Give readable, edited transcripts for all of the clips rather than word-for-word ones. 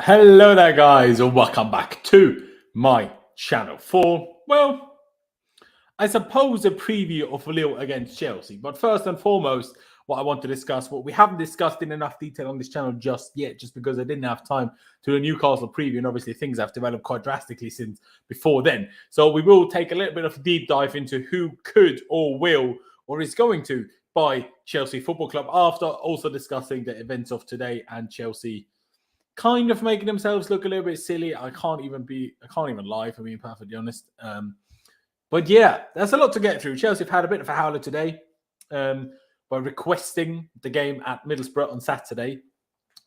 Hello there, guys, and welcome back to my channel for, well, I suppose a preview of Lille against Chelsea. But first and foremost, what I want to discuss, what we haven't discussed in enough detail on this channel just yet, just because I didn't have time to do a Newcastle preview, and obviously things have developed quite drastically since before then. So we will take a little bit of a deep dive into who could or will or is going to buy Chelsea Football Club, after also discussing the events of today and Chelsea kind of making themselves look a little bit silly. I can't even lie, for being perfectly honest. But yeah, that's a lot to get through. Chelsea have had a bit of a howler today by requesting the game at Middlesborough on Saturday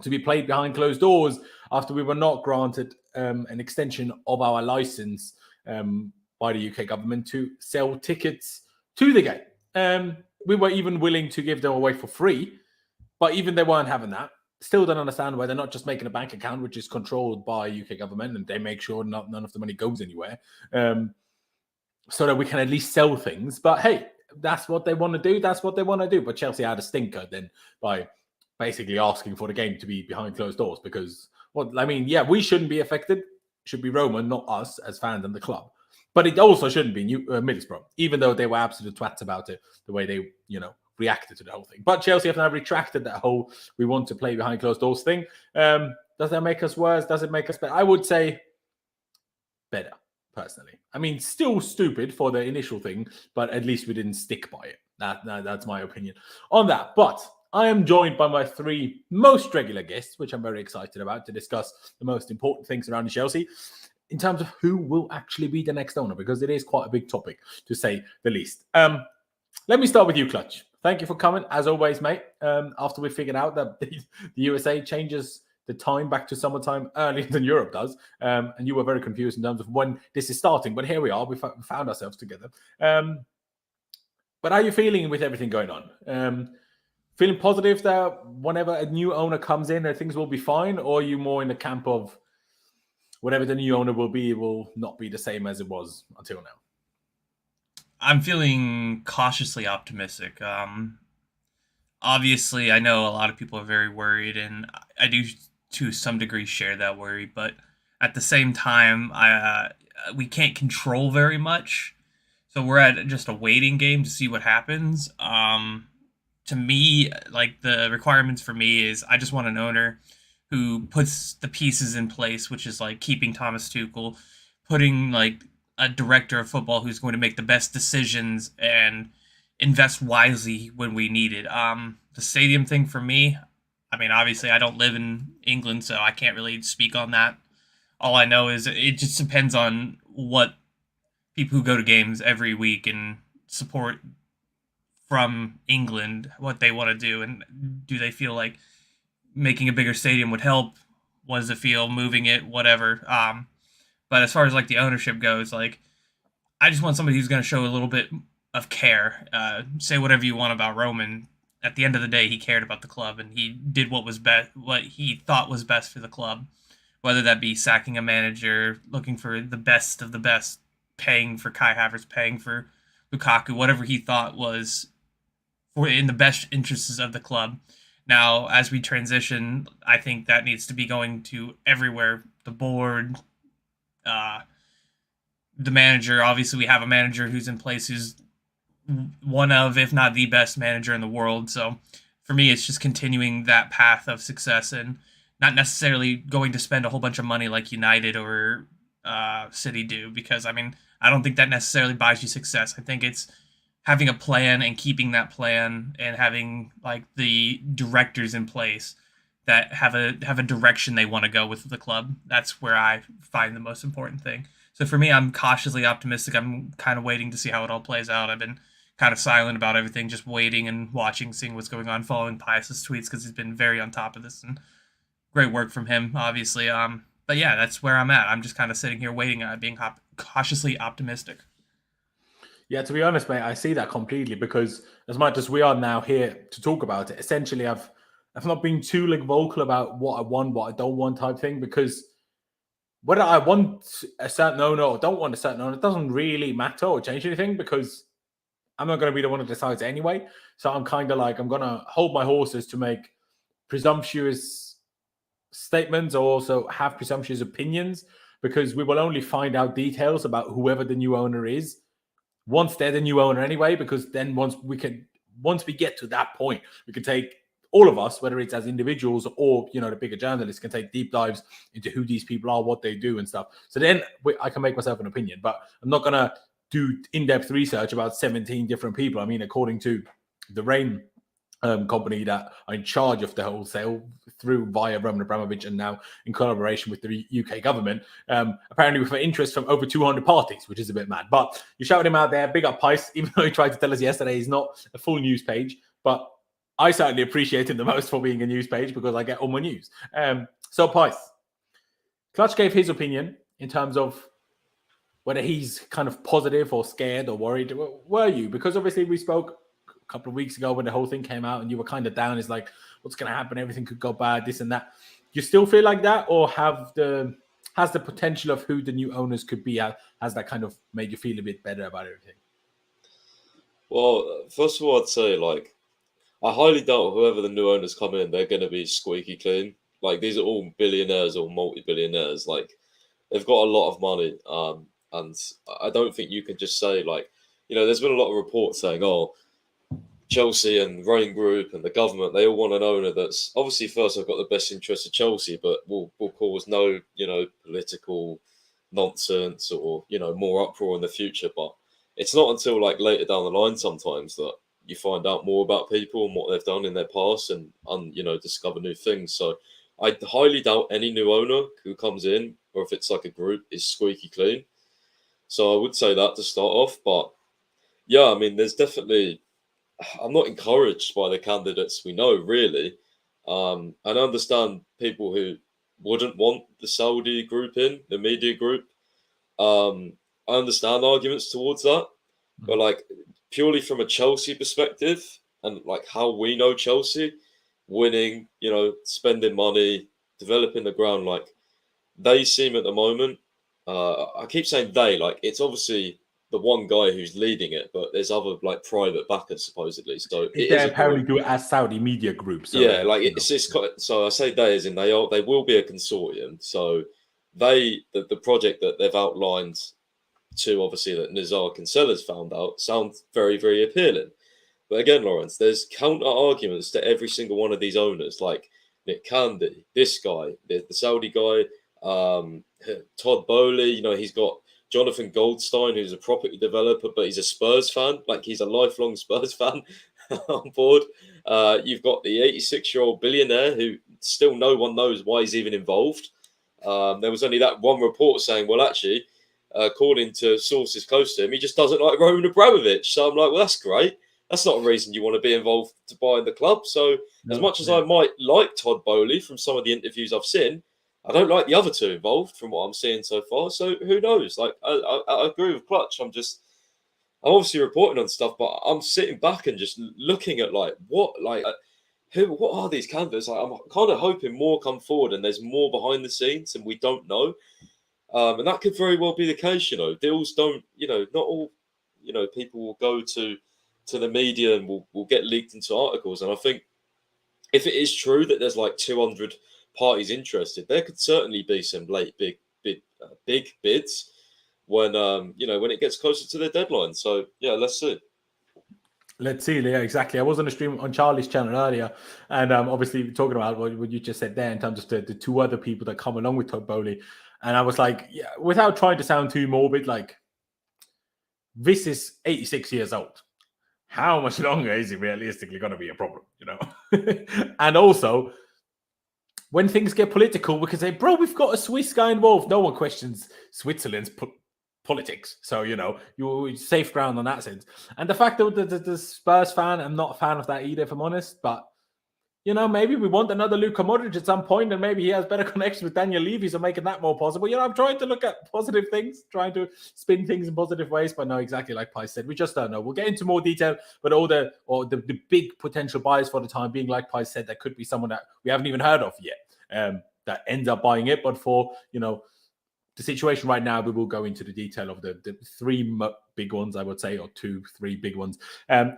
to be played behind closed doors after we were not granted an extension of our license by the UK government to sell tickets to the game. We were even willing to give them away for free, but even they weren't having that. Still don't understand why they're not just making a bank account, which is controlled by UK government, and they make sure none of the money goes anywhere, so that we can at least sell things. But hey, that's what they want to do. That's what they want to do. But Chelsea had a stinker then by basically asking for the game to be behind closed doors because, well, I mean, yeah, we shouldn't be affected. It should be Roman, not us as fans and the club. But it also shouldn't be Middlesbrough, even though they were absolute twats about it, the way they, reacted to the whole thing. But Chelsea have now retracted that whole "we want to play behind closed doors" thing. Does that make us worse? Does it make us better? I would say better, personally. I mean, still stupid for the initial thing, but at least we didn't stick by it. That's my opinion on that. But I am joined by my three most regular guests, which I'm very excited about, to discuss the most important things around Chelsea in terms of who will actually be the next owner, because it is quite a big topic, to say the least. Let me start with you, Clutch. Thank you for coming, as always, mate. After we figured out that the USA changes the time back to summertime earlier than Europe does, and you were very confused in terms of when this is starting. But here we are. We found ourselves together. But how are you feeling with everything going on? Feeling positive that whenever a new owner comes in, things will be fine? Or are you more in the camp of whatever the new owner will be, will not be the same as it was until now? I'm feeling cautiously optimistic. Obviously, I know a lot of people are very worried, and I do, to some degree, share that worry. But at the same time, we can't control very much, so we're at just a waiting game to see what happens. To me, like, the requirements for me is I just want an owner who puts the pieces in place, which is like keeping Thomas Tuchel, putting like a director of football who's going to make the best decisions and invest wisely when we need it. The stadium thing for me, I mean, obviously I don't live in England, so I can't really speak on that. All I know is it just depends on what people who go to games every week and support from England, what they want to do, and do they feel like making a bigger stadium would help? What does it feel, moving it, whatever. But as far as like the ownership goes, like, I just want somebody who's going to show a little bit of care. Say whatever you want about Roman. At the end of the day, he cared about the club, and he did what was best, what he thought was best for the club. Whether that be sacking a manager, looking for the best of the best, paying for Kai Havertz, paying for Lukaku, whatever he thought was in the best interests of the club. Now, as we transition, I think that needs to be going to everywhere. The board, the manager. Obviously, we have a manager who's in place who's one of, if not the best manager in the world. So for me, it's just continuing that path of success and not necessarily going to spend a whole bunch of money like United or City do, because, I mean, I don't think that necessarily buys you success. I think it's having a plan and keeping that plan and having like the directors in place that have a direction they want to go with the club. That's where I find the most important thing. So for me, I'm cautiously optimistic. I'm kind of waiting to see how it all plays out. I've been kind of silent about everything, just waiting and watching, seeing what's going on, following Pius's tweets because he's been very on top of this, and great work from him, obviously. But yeah, that's where I'm at. I'm just kind of sitting here waiting, being cautiously optimistic. Yeah, to be honest, mate, I see that completely, because as much as we are now here to talk about it, essentially I've not been too like vocal about what I want, what I don't want type thing, because whether I want a certain owner or don't want a certain owner, it doesn't really matter or change anything, because I'm not going to be the one who decides anyway. So I'm kind of like, I'm going to hold my horses to make presumptuous statements or also have presumptuous opinions, because we will only find out details about whoever the new owner is once they're the new owner anyway, because then once we get to that point, we can take all of us, whether it's as individuals or, the bigger journalists, can take deep dives into who these people are, what they do and stuff. So then I can make myself an opinion, but I'm not going to do in-depth research about 17 different people. I mean, according to the Rain company that are in charge of the wholesale via Roman Abramovich and now in collaboration with the UK government, apparently with interest from over 200 parties, which is a bit mad. But you shouted him out there, big up Pice, even though he tried to tell us yesterday he's not a full news page. But I certainly appreciate him the most for being a news page because I get all my news. So Pice, Clutch gave his opinion in terms of whether he's kind of positive or scared or worried. Were you? Because obviously we spoke a couple of weeks ago when the whole thing came out and you were kind of down. It's like, what's going to happen? Everything could go bad, this and that. You still feel like that, or has the potential of who the new owners could be, has that kind of made you feel a bit better about everything? Well, first of all, I'd say, I highly doubt whoever the new owners come in, they're going to be squeaky clean. These are all billionaires or multi-billionaires. They've got a lot of money. And I don't think you can just say, there's been a lot of reports saying, Chelsea and Rain Group and the government, they all want an owner that's obviously first I've got the best interest of Chelsea, but will cause no, political nonsense or, more uproar in the future. But it's not until later down the line sometimes that you find out more about people and what they've done in their past and discover new things. So I highly doubt any new owner who comes in, or if it's a group, is squeaky clean. So I would say that to start off. But yeah, I mean, there's definitely, I'm not encouraged by the candidates we know, really. And I understand people who wouldn't want the Saudi group in, the media group. I understand arguments towards that. But purely from a Chelsea perspective and how we know Chelsea, winning, spending money, developing the ground, they seem at the moment, I keep saying they, it's obviously the one guy who's leading it, but there's other private backers supposedly. So they apparently do it as Saudi media groups. So yeah, so I say they as in they will be a consortium. So the project that they've outlined to obviously that Nizar Kinsella has found out sounds very, very appealing. But again, Laurenz, there's counter arguments to every single one of these owners, like Nick Candy, this guy, the Saudi guy, Todd Bowley. He's got Jonathan Goldstein, who's a property developer, but he's a Spurs fan. He's a lifelong Spurs fan on board. You've got the 86-year-old billionaire who still no one knows why he's even involved. There was only that one report saying, well, actually, according to sources close to him, he just doesn't like Roman Abramovich. So I'm like, well, that's great. That's not a reason you want to be involved to buy the club. So as much as I might like Todd Bowley from some of the interviews I've seen, I don't like the other two involved from what I'm seeing so far. So who knows? I agree with Clutch. I'm obviously reporting on stuff, but I'm sitting back and just looking at what are these candidates? I'm kind of hoping more come forward and there's more behind the scenes and we don't know. And that could very well be the case. Deals don't, not all, people will go to the media and will get leaked into articles. And I think if it is true that there's 200 parties interested, there could certainly be some late big bids when when it gets closer to the deadline. So yeah, let's see. Yeah, exactly. I was on a stream on Charlie's channel earlier, and obviously talking about what you just said there in terms of the two other people that come along with Todd Bowley, and I was like, yeah, without trying to sound too morbid, this is 86 years old. How much longer is it realistically going to be a problem, And also, when things get political, we can say, bro, we've got a Swiss guy involved. No one questions Switzerland's politics. So, you're safe ground on that sense. And the fact that the Spurs fan, I'm not a fan of that either, if I'm honest. But, maybe we want another Luka Modric at some point, and maybe he has better connections with Daniel Levy, so making that more possible. I'm trying to look at positive things, trying to spin things in positive ways. But no, exactly like Pi said, we just don't know. We'll get into more detail, but the big potential buyers for the time being, like Pi said, there could be someone that we haven't even heard of yet that ends up buying it. But for, the situation right now, we will go into the detail of the three big ones, I would say, or 2-3 big ones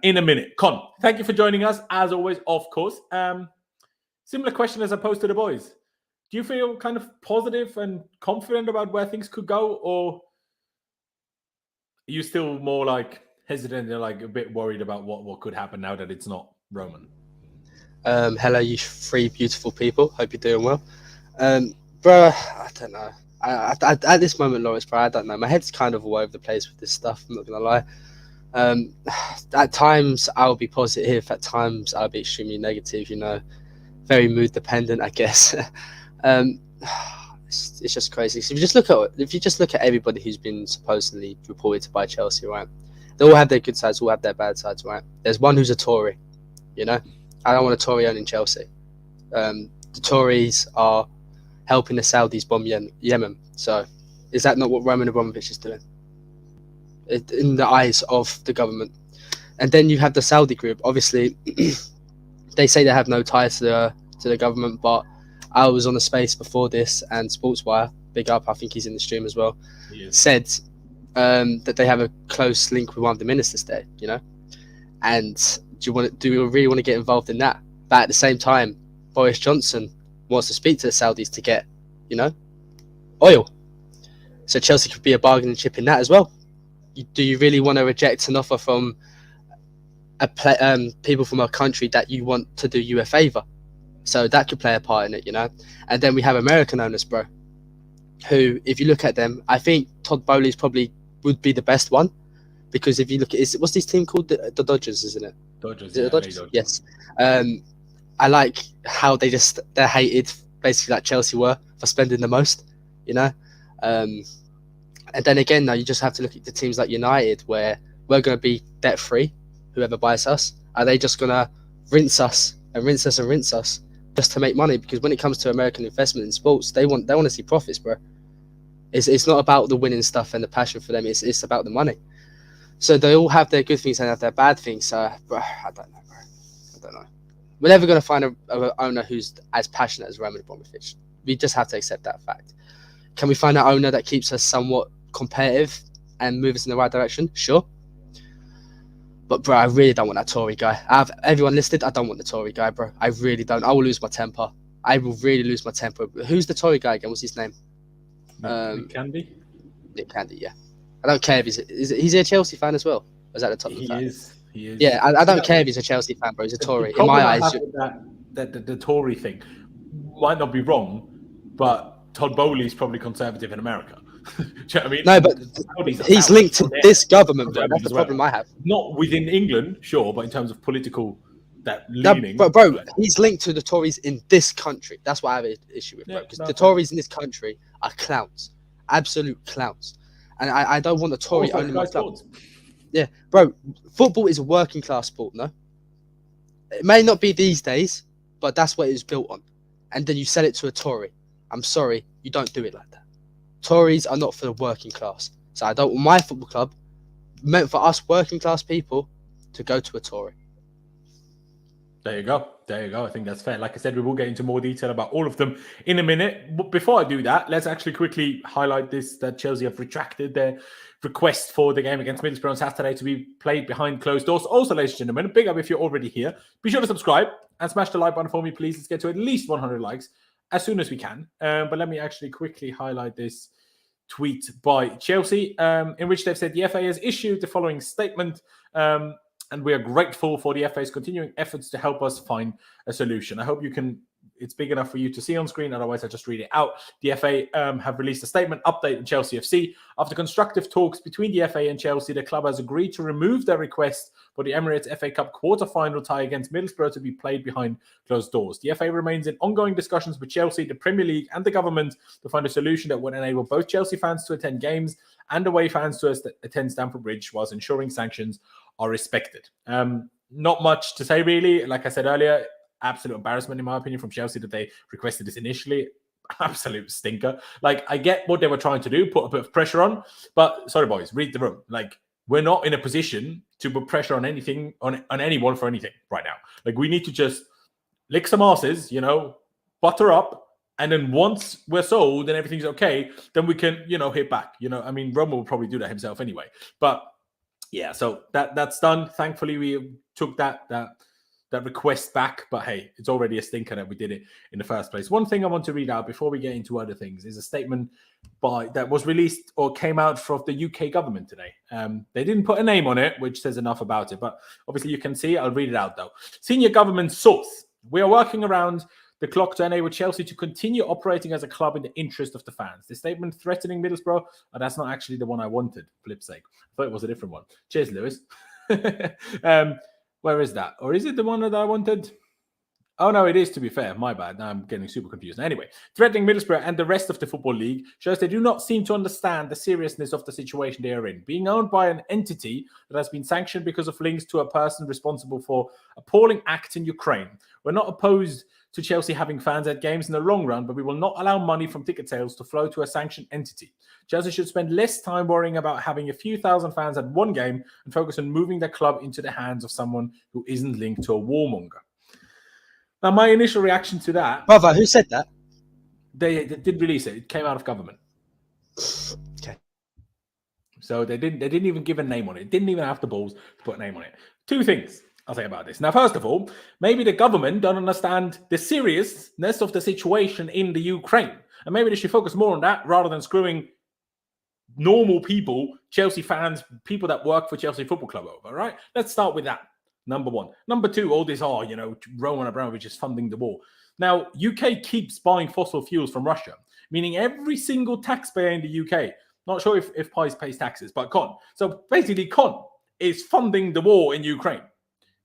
in a minute. Con, thank you for joining us, as always, of course. Similar question as I posed to the boys. do you feel kind of positive and confident about where things could go, or are you still more like hesitant and like a bit worried about what could happen now that it's not Roman? Hello, you three beautiful people. Hope you're doing well. Bro, I don't know. I at this moment, Lawrence, bro, I don't know. My head's kind of all over the place with this stuff. I'm not gonna lie. At times I'll be positive. At times I'll be extremely negative. You know, very mood dependent, I guess. It's just crazy. So if you just look at everybody who's been supposedly reported to buy Chelsea, right? They all have their good sides, all have their bad sides, right? There's one who's a Tory. You know, I don't want a Tory owning Chelsea. The Tories are helping the Saudis bomb Yemen. So is that not what Roman Abramovich is doing? In the eyes of the government. And then you have the Saudi group. Obviously, they say they have no ties to the government, but I was on a space before this, and Sportswire, big up, I think he's in the stream as well, said that they have a close link with one of the ministers there, you know? And do we really want to get involved in that? But at the same time, Boris Johnson wants to speak to the Saudis to get, you know, oil. So Chelsea could be a bargaining chip in that as well. Do you really want to reject an offer from people from a country that you want to do you a favour? So that could play a part in it, you know. And then we have American owners, bro, who, if you look at them, I think Todd Bowley's probably would be the best one, because if you look at what's this team called? The Dodgers, isn't it? Dodgers, the Dodgers? Yes. I like how they're hated, basically like Chelsea were, for spending the most, you know. And then again, now you just have to look at the teams like United, where we're going to be debt free. Whoever buys us, are they just going to rinse us and rinse us and rinse us just to make money? Because when it comes to American investment in sports, they want to see profits, bro. It's not about the winning stuff and the passion for them. It's about the money. So they all have their good things and have their bad things. So, bro, I don't know, bro. I don't know. We're never going to find an owner who's as passionate as Roman Abramovich. We just have to accept that fact. Can we find an owner that keeps us somewhat competitive and move us in the right direction? Sure. But, bro, I really don't want that Tory guy. I have everyone listed. I don't want the Tory guy, bro. I really don't. I will lose my temper. I will really lose my temper. Who's the Tory guy again? What's his name? Nick Candy? Nick Candy, yeah. I don't care if he's a Chelsea fan as well. Or is that the top of the fan? He is. Yeah, I don't care if he's a Chelsea fan, bro. He's a Tory. In my eyes, the Tory thing might not be wrong, but Todd Bowley's probably conservative in America. Do you know what I mean? No, but he's linked to this government, bro. That's the problem I have. Not within England, sure, but in terms of political leaning. No, bro, he's linked to the Tories in this country. That's what I have an issue with, bro. Because the Tories in this country are clowns, absolute clowns, and I don't want a Tory owning my club. Yeah, bro. Football is a working class sport, no? It may not be these days, but that's what it was built on. And then you sell it to a Tory. I'm sorry, you don't do it like that. Tories are not for the working class. So I don't want my football club, meant for us working class people, to go to a Tory. There you go. I think that's fair. Like I said, we will get into more detail about all of them in a minute. But before I do that, let's actually quickly highlight this, that Chelsea have retracted their request for the game against Middlesbrough on Saturday to be played behind closed doors. Also, ladies and gentlemen, big up if you're already here. Be sure to subscribe and smash the like button for me, please. Let's get to at least 100 likes as soon as we can. But let me actually quickly highlight this tweet by Chelsea, in which they've said the FA has issued the following statement, and we are grateful for the FA's continuing efforts to help us find a solution. I hope it's big enough for you to see on screen, otherwise I'll just read it out. The FA have released a statement updating Chelsea FC. After constructive talks between the FA and Chelsea, the club has agreed to remove their request for the Emirates FA Cup quarter-final tie against Middlesbrough to be played behind closed doors. The FA remains in ongoing discussions with Chelsea, the Premier League and the government to find a solution that would enable both Chelsea fans to attend games and away fans to attend Stamford Bridge, whilst ensuring sanctions are respected. Not much to say, really. Like I said earlier, absolute embarrassment, in my opinion, from Chelsea that they requested this initially. Absolute stinker. Like, I get what they were trying to do, put a bit of pressure on, but sorry, boys, read the room. Like, we're not in a position to put pressure on anything, on anyone for anything right now. Like, we need to just lick some asses, butter up, and then once we're sold and everything's okay, then we can, hit back. I mean, Roma will probably do that himself anyway. But yeah, so that's done. Thankfully, we took that that request back, but hey, it's already a stinker that we did it in the first place. One thing I want to read out before we get into other things is a statement that was released or came out from the UK government today. They didn't put a name on it, which says enough about it, but obviously you can see it. I'll read it out though. Senior government source: we are working around the clock to enable Chelsea to continue operating as a club in the interest of the fans. The statement threatening Middlesbrough, that's not actually the one I wanted, flip's sake. I thought it was a different one. Cheers, Lewis. Where is that? Or is it the one that I wanted? Oh, no, it is, to be fair. My bad. Now I'm getting super confused. Anyway, threatening Middlesbrough and the rest of the Football League shows they do not seem to understand the seriousness of the situation they are in. Being owned by an entity that has been sanctioned because of links to a person responsible for appalling acts in Ukraine. We're not opposed to Chelsea having fans at games in the long run, but we will not allow money from ticket sales to flow to a sanctioned entity. Chelsea should spend less time worrying about having a few thousand fans at one game and focus on moving their club into the hands of someone who isn't linked to a warmonger. Now, my initial reaction to that... Brother, who said that? They did release it. It came out of government. Okay. So they didn't even give a name on it. Didn't even have the balls to put a name on it. Two things I'll say about this. Now, first of all, maybe the government don't understand the seriousness of the situation in the Ukraine. And maybe they should focus more on that rather than screwing normal people, Chelsea fans, people that work for Chelsea Football Club over, right? Let's start with that. Number one. Number two, all this, Roman Abramovich is funding the war. Now, UK keeps buying fossil fuels from Russia, meaning every single taxpayer in the UK, not sure if Pies pays taxes, but Con. So basically, Con is funding the war in Ukraine.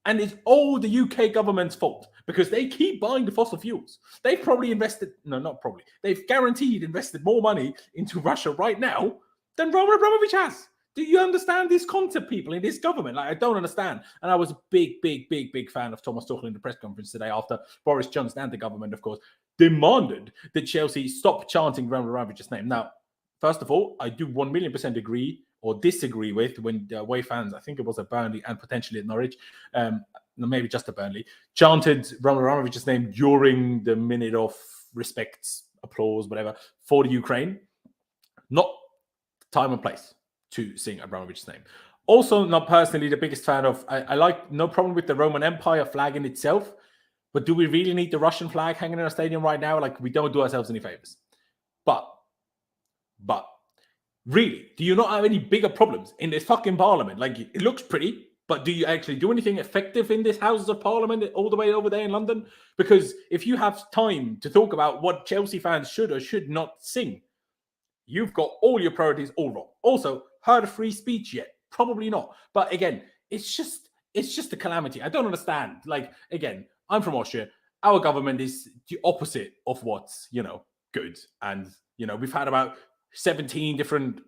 And it's all the UK government's fault because they keep buying the fossil fuels. They've probably they've guaranteed invested more money into Russia right now than Roman Abramovich has. Do you understand this concept, people, in this government? Like, I don't understand. And I was a big fan of Thomas Tuchel in the press conference today after Boris Johnson and the government, of course, demanded that Chelsea stop chanting Roman Abramovich's name. Now, first of all, I do 1,000,000% agree or disagree with when the away fans, I think it was at Burnley and potentially at Norwich, maybe just at Burnley, chanted Roman Abramovich's name during the minute of respect, applause, whatever, for the Ukraine. Not time and place to sing Abramovich's name. Also, not personally the biggest fan of, I like, no problem with the Roman Empire flag in itself, but do we really need the Russian flag hanging in our stadium right now? Like, we don't do ourselves any favors. But, really, do you not have any bigger problems in this fucking parliament? Like, it looks pretty, but do you actually do anything effective in this Houses of Parliament all the way over there in London? Because if you have time to talk about what Chelsea fans should or should not sing, you've got all your priorities all wrong. Also, heard of free speech yet? Probably not. But again, it's just a calamity. I don't understand. Like, again, I'm from Austria. Our government is the opposite of what's, good. And, we've had about 17 different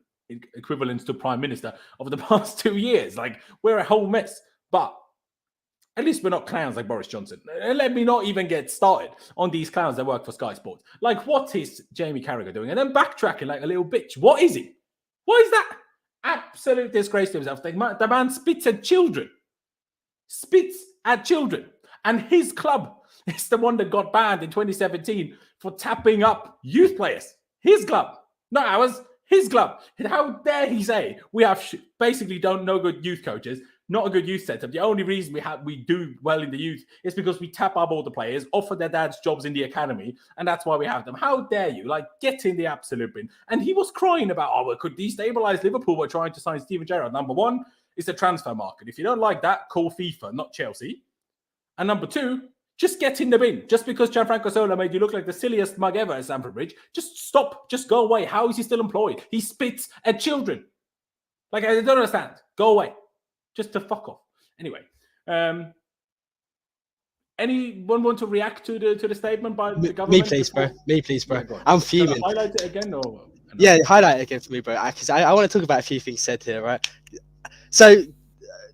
equivalents to prime minister over the past 2 years. Like, we're a whole mess. But at least we're not clowns like Boris Johnson. And let me not even get started on these clowns that work for Sky Sports. Like, what is Jamie Carragher doing? And then backtracking like a little bitch. What is he? What is that? Absolute disgrace to himself. The man spits at children. Spits at children. And his club is the one that got banned in 2017 for tapping up youth players. His club. Not ours. His club. How dare he say we have basically no good youth coaches, not a good youth setup. The only reason we do well in the youth is because we tap up all the players, offer their dads jobs in the academy, and that's why we have them. How dare you? Like, get in the absolute bin. And he was crying about, we could destabilize Liverpool by trying to sign Steven Gerrard. Number one is the transfer market. If you don't like that, call FIFA, not Chelsea. And number two, just get in the bin. Just because Gianfranco Zola made you look like the silliest mug ever at Stamford Bridge, just stop. Just go away. How is he still employed? He spits at children. Like, I don't understand. Go away. Just to fuck off. Anyway, anyone want to react to the statement by the government? Me, please, bro. I'm fuming. Highlight it again, or yeah, highlight it again for me, bro. Because I want to talk about a few things said here, right? So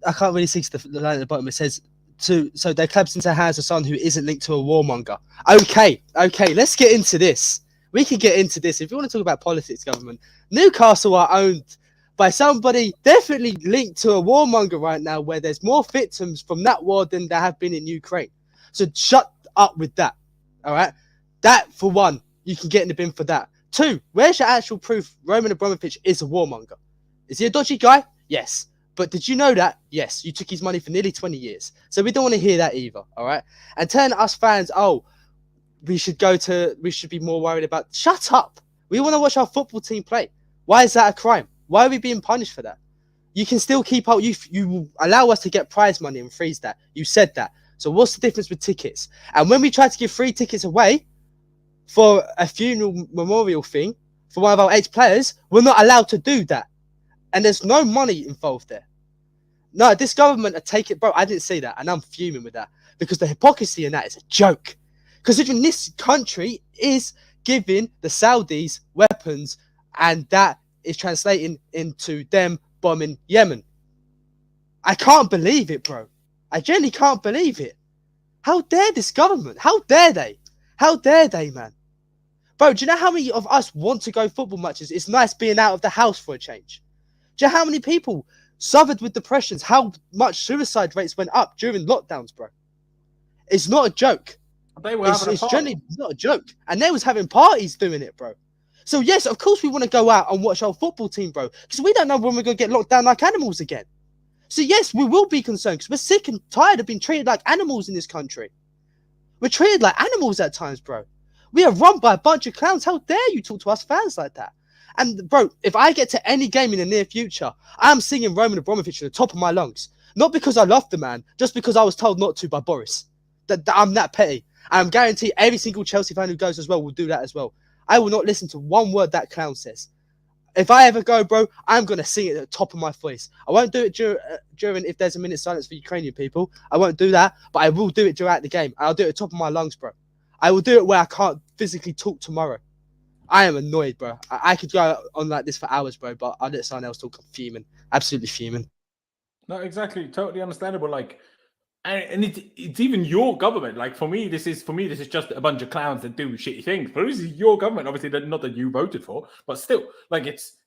I can't really see the line at the bottom. It says so their club's into the hands of someone who isn't linked to a warmonger. Okay, let's get into this. We can get into this. If you want to talk about politics, government, Newcastle are owned by somebody definitely linked to a warmonger right now, where there's more victims from that war than there have been in Ukraine. So shut up with that. All right. That, for one, you can get in the bin for that. Two, where's your actual proof Roman Abramovich is a warmonger? Is he a dodgy guy? Yes. But did you know that? Yes, you took his money for nearly 20 years. So we don't want to hear that either, all right? And telling us fans, we should be more worried about... Shut up. We want to watch our football team play. Why is that a crime? Why are we being punished for that? You can still keep out... You allow us to get prize money and freeze that. You said that. So what's the difference with tickets? And when we try to give free tickets away for a funeral memorial thing for one of our 8 players, we're not allowed to do that. And there's no money involved there. No, this government are taking... Bro, I didn't say that. And I'm fuming with that. Because the hypocrisy in that is a joke. Considering this country is giving the Saudis weapons, and that is translating into them bombing Yemen. I can't believe it, bro. I genuinely can't believe it. How dare this government? How dare they? How dare they, man? Bro, do you know how many of us want to go football matches? It's nice being out of the house for a change. Do you know how many people suffered with depressions? How much suicide rates went up during lockdowns, bro? It's not a joke. They were having a It's party. generally not a joke. And they was having parties doing it, bro. So, yes, of course we want to go out and watch our football team, bro. Because we don't know when we're going to get locked down like animals again. So, yes, we will be concerned because we're sick and tired of being treated like animals in this country. We're treated like animals at times, bro. We are run by a bunch of clowns. How dare you talk to us fans like that? And, bro, if I get to any game in the near future, I'm singing Roman Abramovich at the top of my lungs. Not because I love the man, just because I was told not to by Boris. That I'm that petty. I'm guaranteed every single Chelsea fan who goes as well will do that as well. I will not listen to one word that clown says. If I ever go, bro, I'm going to sing it at the top of my voice. I won't do it during if there's a minute silence for Ukrainian people. I won't do that, but I will do it throughout the game. I'll do it at the top of my lungs, bro. I will do it where I can't physically talk tomorrow. I am annoyed, bro. I could go on like this for hours, bro, but I'll let someone else talk. I'm fuming. Absolutely fuming. No, exactly. Totally understandable. Like, and it's even your government. Like, for me, this is just a bunch of clowns that do shitty things. But this is your government, obviously, not that you voted for, but still, like, it's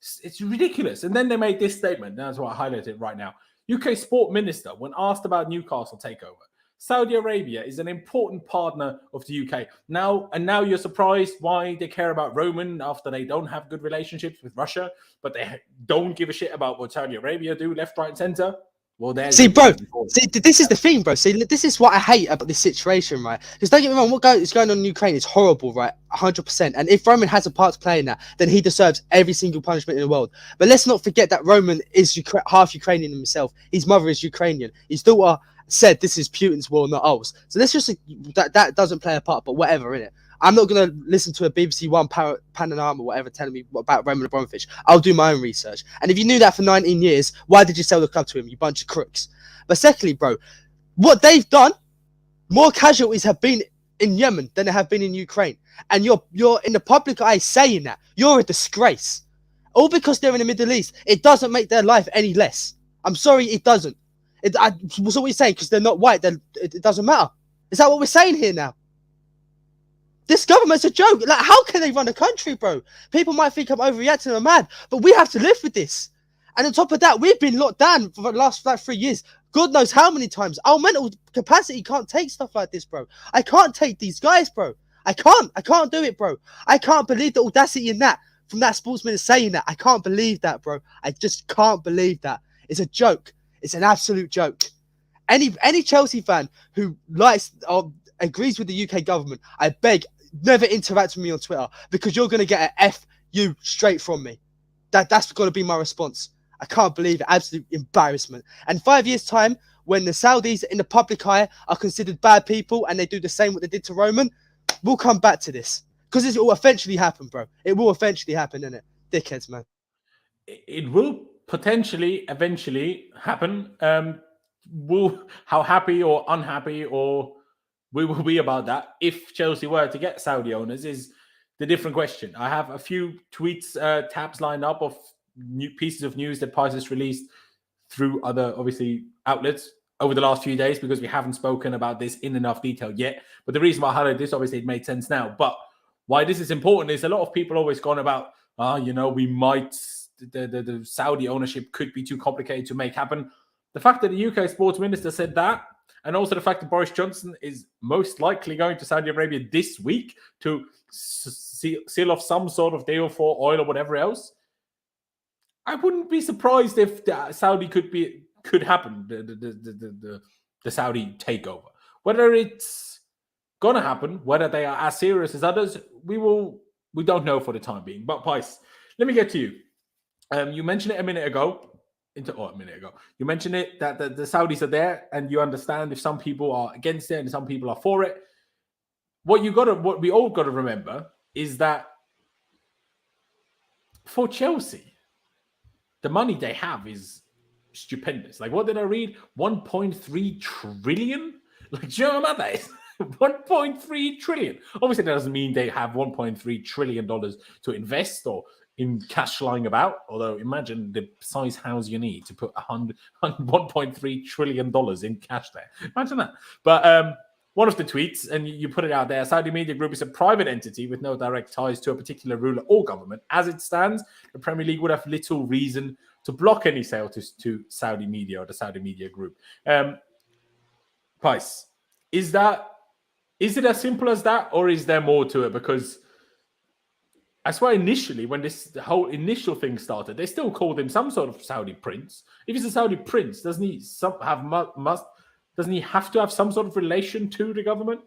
ridiculous. And then they made this statement. That's what I highlighted right now. UK Sport Minister, when asked about Newcastle takeover, Saudi Arabia is an important partner of the UK. Now you're surprised why they care about Roman after they don't have good relationships with Russia, but they don't give a shit about what Saudi Arabia do left, right, and center. Well, see, bro. See, this is the thing, bro. See, this is what I hate about this situation, right? Because don't get me wrong, what is going on in Ukraine is horrible, right? 100%. And if Roman has a part to play in that, then he deserves every single punishment in the world. But let's not forget that Roman is half Ukrainian himself. His mother is Ukrainian. His daughter said this is Putin's war, not ours. So let's just that doesn't play a part, but whatever, innit? I'm not going to listen to a BBC One panorama or whatever telling me about Roman Abramovich. I'll do my own research. And if you knew that for 19 years, why did you sell the club to him, you bunch of crooks? But secondly, bro, what they've done, more casualties have been in Yemen than there have been in Ukraine. And you're in the public eye saying that. You're a disgrace. All because they're in the Middle East. It doesn't make their life any less. I'm sorry, it doesn't. So what are you saying? Because they're not white, it doesn't matter. Is that what we're saying here now? This government's a joke. Like, how can they run a country, bro? People might think I'm overreacting or mad, but we have to live with this. And on top of that, we've been locked down for the last 3 years. God knows how many times. Our mental capacity can't take stuff like this, bro. I can't take these guys, bro. I can't do it, bro. I can't believe the audacity in that from that sportsman saying that. I can't believe that, bro. I just can't believe that. It's a joke. It's an absolute joke. Any Chelsea fan who likes or agrees with the UK government, I beg, never interact with me on Twitter because you're going to get an F you straight from me. That's going to be my response. I can't believe it. Absolute embarrassment. And 5 years' time, when the Saudis in the public eye are considered bad people and they do the same what they did to Roman, we'll come back to this. Because this will eventually happen, bro. It will eventually happen, innit? Dickheads, man. It will potentially eventually happen. How happy or unhappy or we will be about that if Chelsea were to get Saudi owners is the different question. I have a few tweets, tabs lined up of new pieces of news that Pies has released through other, obviously, outlets over the last few days because we haven't spoken about this in enough detail yet. But the reason why I highlighted this, obviously, it made sense now. But why this is important is a lot of people always gone about, we might, the Saudi ownership could be too complicated to make happen. The fact that the UK sports minister said that, and also the fact that Boris Johnson is most likely going to Saudi Arabia this week to seal off some sort of deal for oil or whatever else. I wouldn't be surprised if the Saudi could happen, the Saudi takeover. Whether it's gonna happen, whether they are as serious as others, we don't know for the time being. But Pice, let me get to you. You mentioned it a minute ago. You mentioned it that the Saudis are there, and you understand if some people are against it and some people are for it. What we all got to remember is that for Chelsea, the money they have is stupendous. Like, what did I read? 1.3 trillion? Like, do you know what that is? 1.3 trillion. Obviously, that doesn't mean they have $1.3 trillion to invest or in cash lying about. Although, imagine the size house you need to put $1.3 trillion in cash there. Imagine that. But one of the tweets, and you put it out there, Saudi Media Group is a private entity with no direct ties to a particular ruler or government. As it stands, the Premier League would have little reason to block any sale to Saudi Media or the Saudi Media Group. Price, is it as simple as that, or is there more to it? Because I swear initially, when the whole initial thing started, they still called him some sort of Saudi prince. If he's a Saudi prince, doesn't he have to have some sort of relation to the government?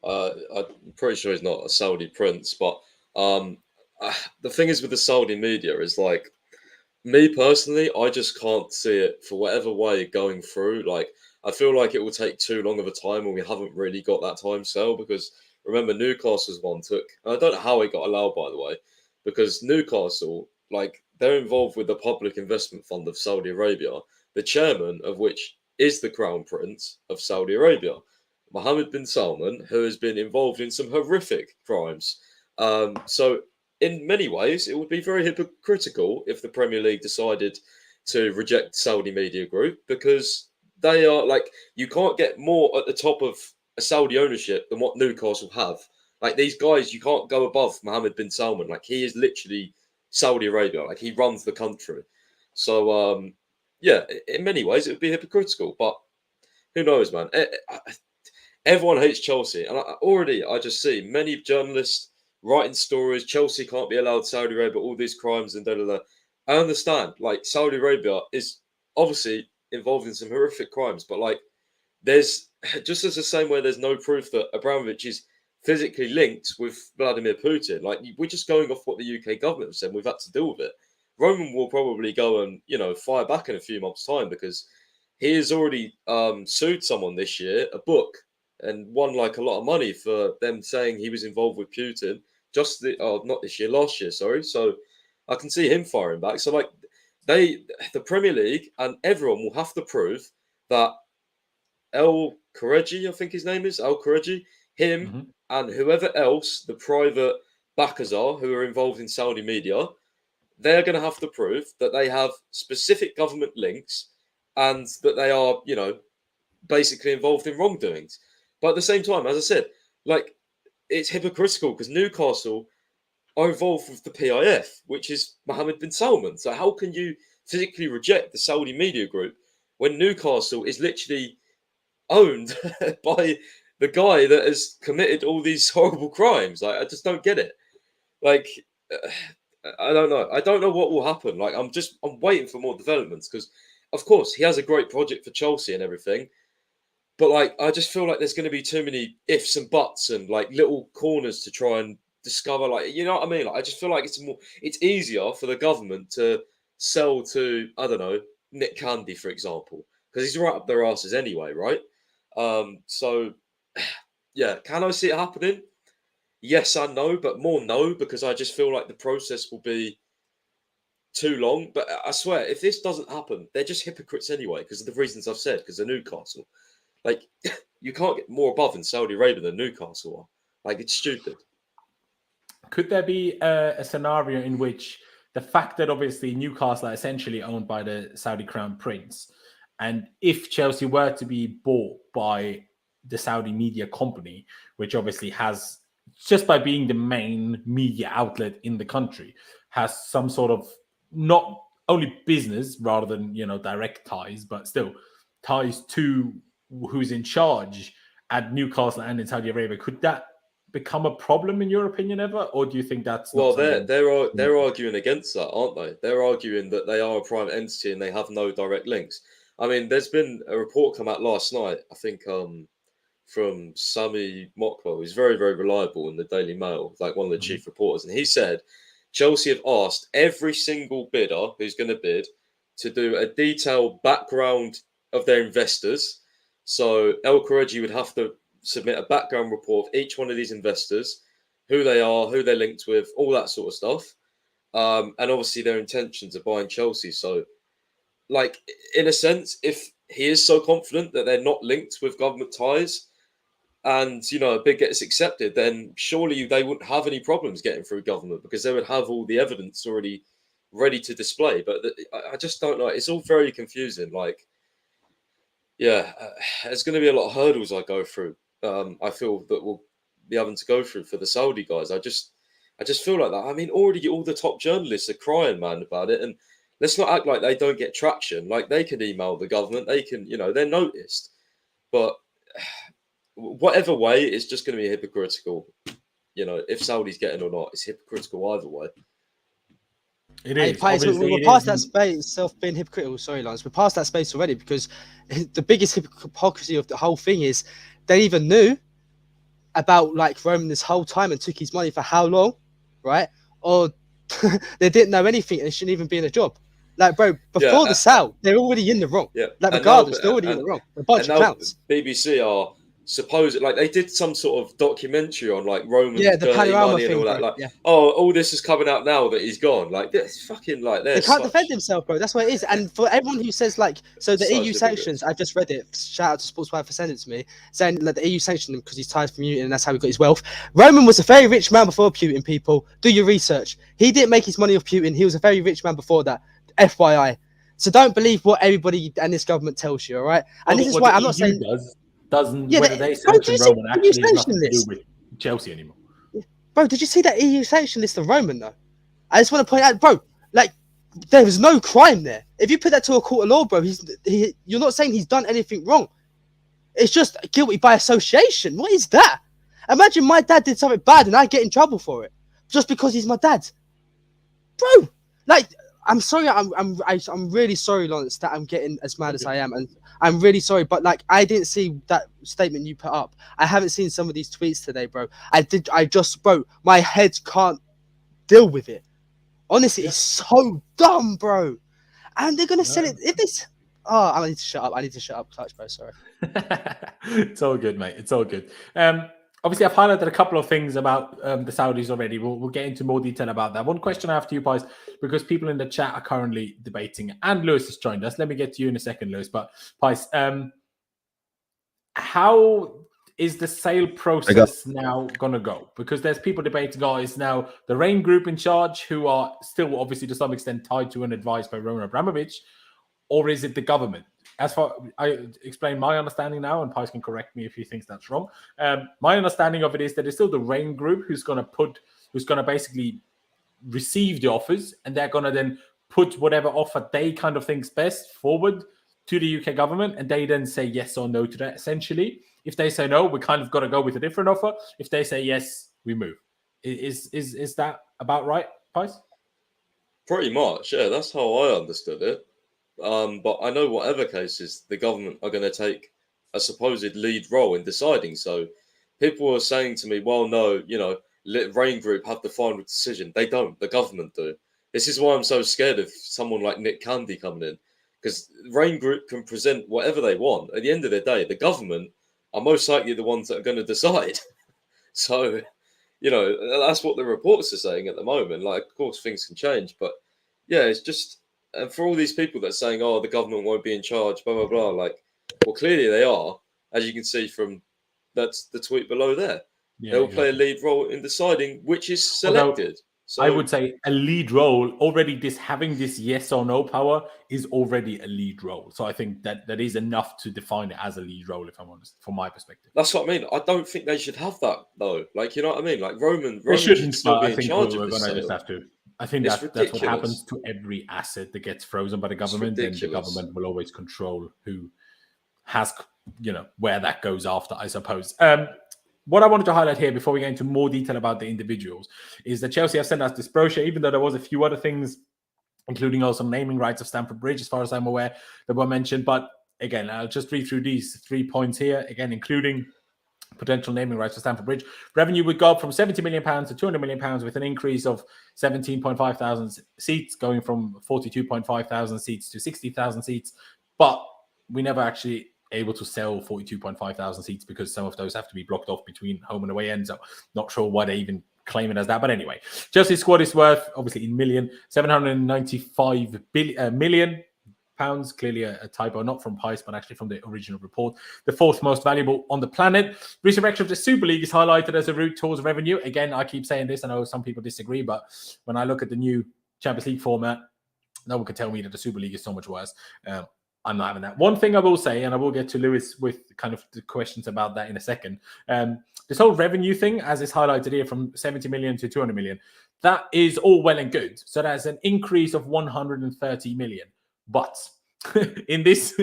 I'm pretty sure he's not a Saudi prince, but the thing is with the Saudi media is like, me personally, I just can't see it for whatever way going through. Like, I feel like it will take too long of a time, and we haven't really got that time sale because remember Newcastle's one took. I don't know how it got allowed, by the way, because Newcastle, like, they're involved with the Public Investment Fund of Saudi Arabia, the chairman of which is the Crown Prince of Saudi Arabia, Mohammed bin Salman, who has been involved in some horrific crimes. So in many ways, it would be very hypocritical if the Premier League decided to reject Saudi Media Group, because they are like, you can't get more at the top of a Saudi ownership than what Newcastle have. Like, these guys, you can't go above Mohammed bin Salman. Like, he is literally Saudi Arabia. Like, he runs the country. So, yeah, in many ways, it would be hypocritical. But who knows, man? Everyone hates Chelsea. And I just see many journalists writing stories. Chelsea can't be allowed Saudi Arabia, all these crimes and da-da-da. I understand. Like, Saudi Arabia is obviously involved in some horrific crimes. But, like, there's just as the same way there's no proof that Abramovich is physically linked with Vladimir Putin. Like, we're just going off what the UK government has said. We've had to deal with it. Roman will probably go and, fire back in a few months' time because he has already sued someone this year, a book, and won like a lot of money for them saying he was involved with Putin. Not this year, last year, sorry. So I can see him firing back. So like the Premier League and everyone will have to prove that El Khareji, I think his name is, El Khareji, him and whoever else the private backers are who are involved in Saudi media, they're going to have to prove that they have specific government links and that they are, basically involved in wrongdoings. But at the same time, as I said, like, it's hypocritical because Newcastle are involved with the PIF, which is Mohammed bin Salman. So how can you physically reject the Saudi media group when Newcastle is literally owned by the guy that has committed all these horrible crimes? Like, I just don't get it. Like, I don't know. I don't know what will happen. Like, I'm waiting for more developments because, of course, he has a great project for Chelsea and everything. But, like, I just feel like there's going to be too many ifs and buts and, like, little corners to try and discover. Like, you know what I mean? Like, I just feel like it's easier for the government to sell to, I don't know, Nick Candy, for example, because he's right up their asses anyway, right? So, yeah, can I see it happening? Yes and no, but more no, because I just feel like the process will be too long. But I swear, if this doesn't happen, they're just hypocrites anyway, because of the reasons I've said, because they're Newcastle. Like, you can't get more above in Saudi Arabia than Newcastle are. Like, it's stupid. Could there be a scenario in which the fact that obviously Newcastle are essentially owned by the Saudi Crown Prince, and if Chelsea were to be bought by the Saudi media company, which obviously has, just by being the main media outlet in the country, has some sort of not only business rather than, direct ties, but still ties to who's in charge at Newcastle and in Saudi Arabia, could that become a problem in your opinion ever, or do you think that's not Well, something- they're arguing against that, aren't they? They're arguing that they are a private entity and they have no direct links. I mean, there's been a report come out last night, I think, from Sami Mokbo, who's very, very reliable in the Daily Mail, like one of the chief reporters, and he said Chelsea have asked every single bidder who's going to bid to do a detailed background of their investors. So El Khareji would have to submit a background report of each one of these investors, who they are, who they're linked with, all that sort of stuff. And obviously their intentions of buying Chelsea. So, like, in a sense, if he is so confident that they're not linked with government ties and, you know, a bid gets accepted, then surely they wouldn't have any problems getting through government because they would have all the evidence already ready to display. But I just don't know. It's all very confusing. Like, yeah, there's going to be a lot of hurdles I go through. I feel that we'll be having to go through for the Saudi guys. I just feel like that. I mean, already all the top journalists are crying, man, about it. And let's not act like they don't get traction. Like, they can email the government. They can, you know, they're noticed. But whatever way, it's just going to be hypocritical. You know, if Saudi's getting or not, it's hypocritical either way. It is. We're past that space, self being hypocritical. Sorry, Lance. We're past that space already because the biggest hypocrisy of the whole thing is they even knew about like Roman this whole time and took his money for how long, right? Or they didn't know anything and it shouldn't even be in a job. Like, bro, before the sale, they're already in the wrong. Yeah. Like, regardless, they're already in the wrong. A bunch of clowns. BBC are supposed, like, they did some sort of documentary on like Roman's the dirty panorama money thing, and all that. bro. Like, oh, all this is coming out now that he's gone. Like, it's fucking like they can't defend himself, bro. That's what it is. And for everyone who says like, so the EU sanctions, I've just read it. Shout out to Sportswire for sending it to me, saying that the EU sanctioned him because he's tied from Putin and that's how he got his wealth. Roman was a very rich man before Putin. People, do your research. He didn't make his money off Putin. He was a very rich man before that. FYI. So don't believe what everybody and this government tells you. All right. And this is why I'm not saying. Doesn't whether they sanction Roman actually has nothing to do with Chelsea anymore. Bro, did you see that EU sanction list of Roman though? I just want to point out, bro, like there was no crime there. If you put that to a court of law, bro, you're not saying he's done anything wrong. It's just guilty by association. What is that? Imagine my dad did something bad and I get in trouble for it just because he's my dad. Bro, like I'm sorry, I'm really sorry, Lawrence, that I'm getting as mad as I am, and I'm really sorry, but like I didn't see that statement you put up. I haven't seen some of these tweets today, bro. Bro, my head can't deal with it. Honestly, it's so dumb, bro. And they're gonna sell it. If this, I need to shut up. Clutch, bro. Sorry. It's all good, mate. It's all good. Obviously, I've highlighted a couple of things about the Saudis already. We'll get into more detail about that. One question I have to you, Pies, because people in the chat are currently debating, and Lewis has joined us. Let me get to you in a second, Lewis. But, Pies, how is the sale process now going to go? Because there's people debating, is now the Rain Group in charge, who are still obviously to some extent tied to and advised by Roman Abramovich, or is it the government? As far I explain my understanding now, and Pies can correct me if he thinks that's wrong. My understanding of it is that it's still the Rain Group who's going to basically receive the offers, and they're going to then put whatever offer they kind of think's best forward to the UK government, and they then say yes or no to that. Essentially, if they say no, we kind of got to go with a different offer. If they say yes, we move. Is that about right, Pies? Pretty much, yeah. That's how I understood it. But I know whatever cases, the government are going to take a supposed lead role in deciding. So people are saying to me, well, no, you know, Rain Group have the final decision. They don't. The government do. This is why I'm so scared of someone like Nick Candy coming in, because Rain Group can present whatever they want. At the end of the day, the government are most likely the ones that are going to decide. So, you know, that's what the reports are saying at the moment. Like, of course, things can change. But, yeah, it's just... And for all these people that are saying, oh, the government won't be in charge, blah, blah, blah, like, well, clearly they are, as you can see from that's the tweet below there. Yeah, they'll play a lead role in deciding which is selected. So I would say a lead role, already having this yes or no power is already a lead role. So I think that is enough to define it as a lead role, if I'm honest, from my perspective. That's what I mean. I don't think they should have that, though. Like, you know what I mean? Like, Roman should still be in charge of this sale. Just have to. I think that's what happens to every asset that gets frozen by the government. Then the government will always control who has, you know, where that goes after, I suppose. what I wanted to highlight here before we get into more detail about the individuals is that Chelsea have sent us this brochure, even though there was a few other things, including also naming rights of Stamford Bridge, as far as I'm aware, that were mentioned. But again, I'll just read through these 3 points here, again, including potential naming rights for Stamford Bridge. Revenue would go up from £70 million to £200 million with an increase of 17.5 thousand seats, going from 42.5 thousand seats to 60,000 seats. But we never actually able to sell 42.5 thousand seats because some of those have to be blocked off between home and away ends. So not sure why they even claim it as that. But anyway, Chelsea's squad is worth, obviously in million, 795 million pounds. Clearly a typo, not from Pice, but actually from the original report. The fourth most valuable on the planet. Resurrection of the Super League is highlighted as a route towards revenue. Again, I keep saying this. I know some people disagree, but when I look at the new Champions League format, no one can tell me that the Super League is so much worse. I'm not having that. One thing I will say, and I will get to Lewis with kind of the questions about that in a second. This whole revenue thing, as is highlighted here, from 70 million to 200 million, that is all well and good. So that's an increase of 130 million. But in this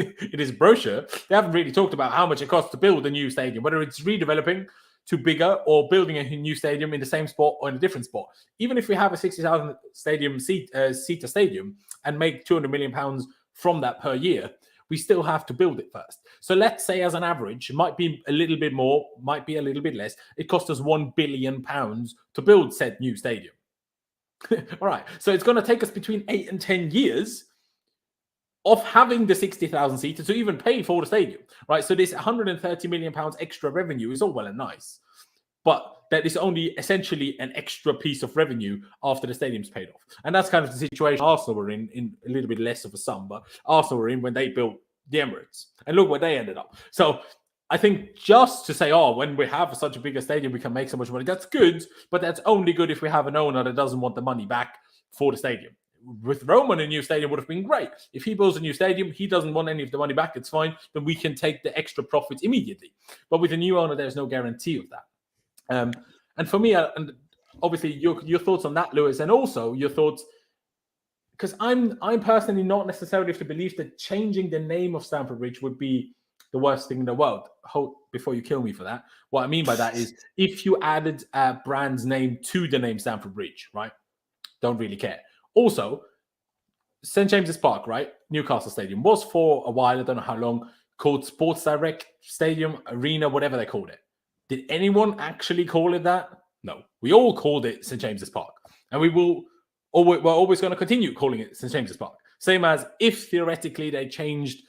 brochure, they haven't really talked about how much it costs to build a new stadium, whether it's redeveloping to bigger or building a new stadium in the same spot or in a different spot. Even if we have a 60,000 seater stadium and make £200 million from that per year, we still have to build it first. So let's say as an average, it might be a little bit more, might be a little bit less. It cost us £1 billion to build said new stadium. All right. So it's going to take us between 8 and 10 years of having the 60,000 seater to even pay for the stadium, right? So this 130 million pounds extra revenue is all well and nice, but that is only essentially an extra piece of revenue after the stadium's paid off. And that's kind of the situation Arsenal were in a little bit less of a sum, but Arsenal were in when they built the Emirates. And look where they ended up. So I think just to say, oh, when we have such a bigger stadium, we can make so much money, that's good, but that's only good if we have an owner that doesn't want the money back for the stadium. With Roman, a new stadium would have been great. If he builds a new stadium, he doesn't want any of the money back, it's fine. Then we can take the extra profits immediately. But with a new owner, there's no guarantee of that. And for me, and obviously your thoughts on that, Lewis, and also your thoughts, because I'm personally not necessarily of the belief that changing the name of Stamford Bridge would be the worst thing in the world. Before you kill me for that, what I mean by that is if you added a brand's name to the name Stamford Bridge, right? Don't really care. Also, St. James's Park, right? Newcastle Stadium was for a while, I don't know how long, called Sports Direct Stadium, Arena, whatever they called it. Did anyone actually call it that? No. We all called it St. James's Park. And we're always going to continue calling it St. James's Park. Same as if theoretically they changed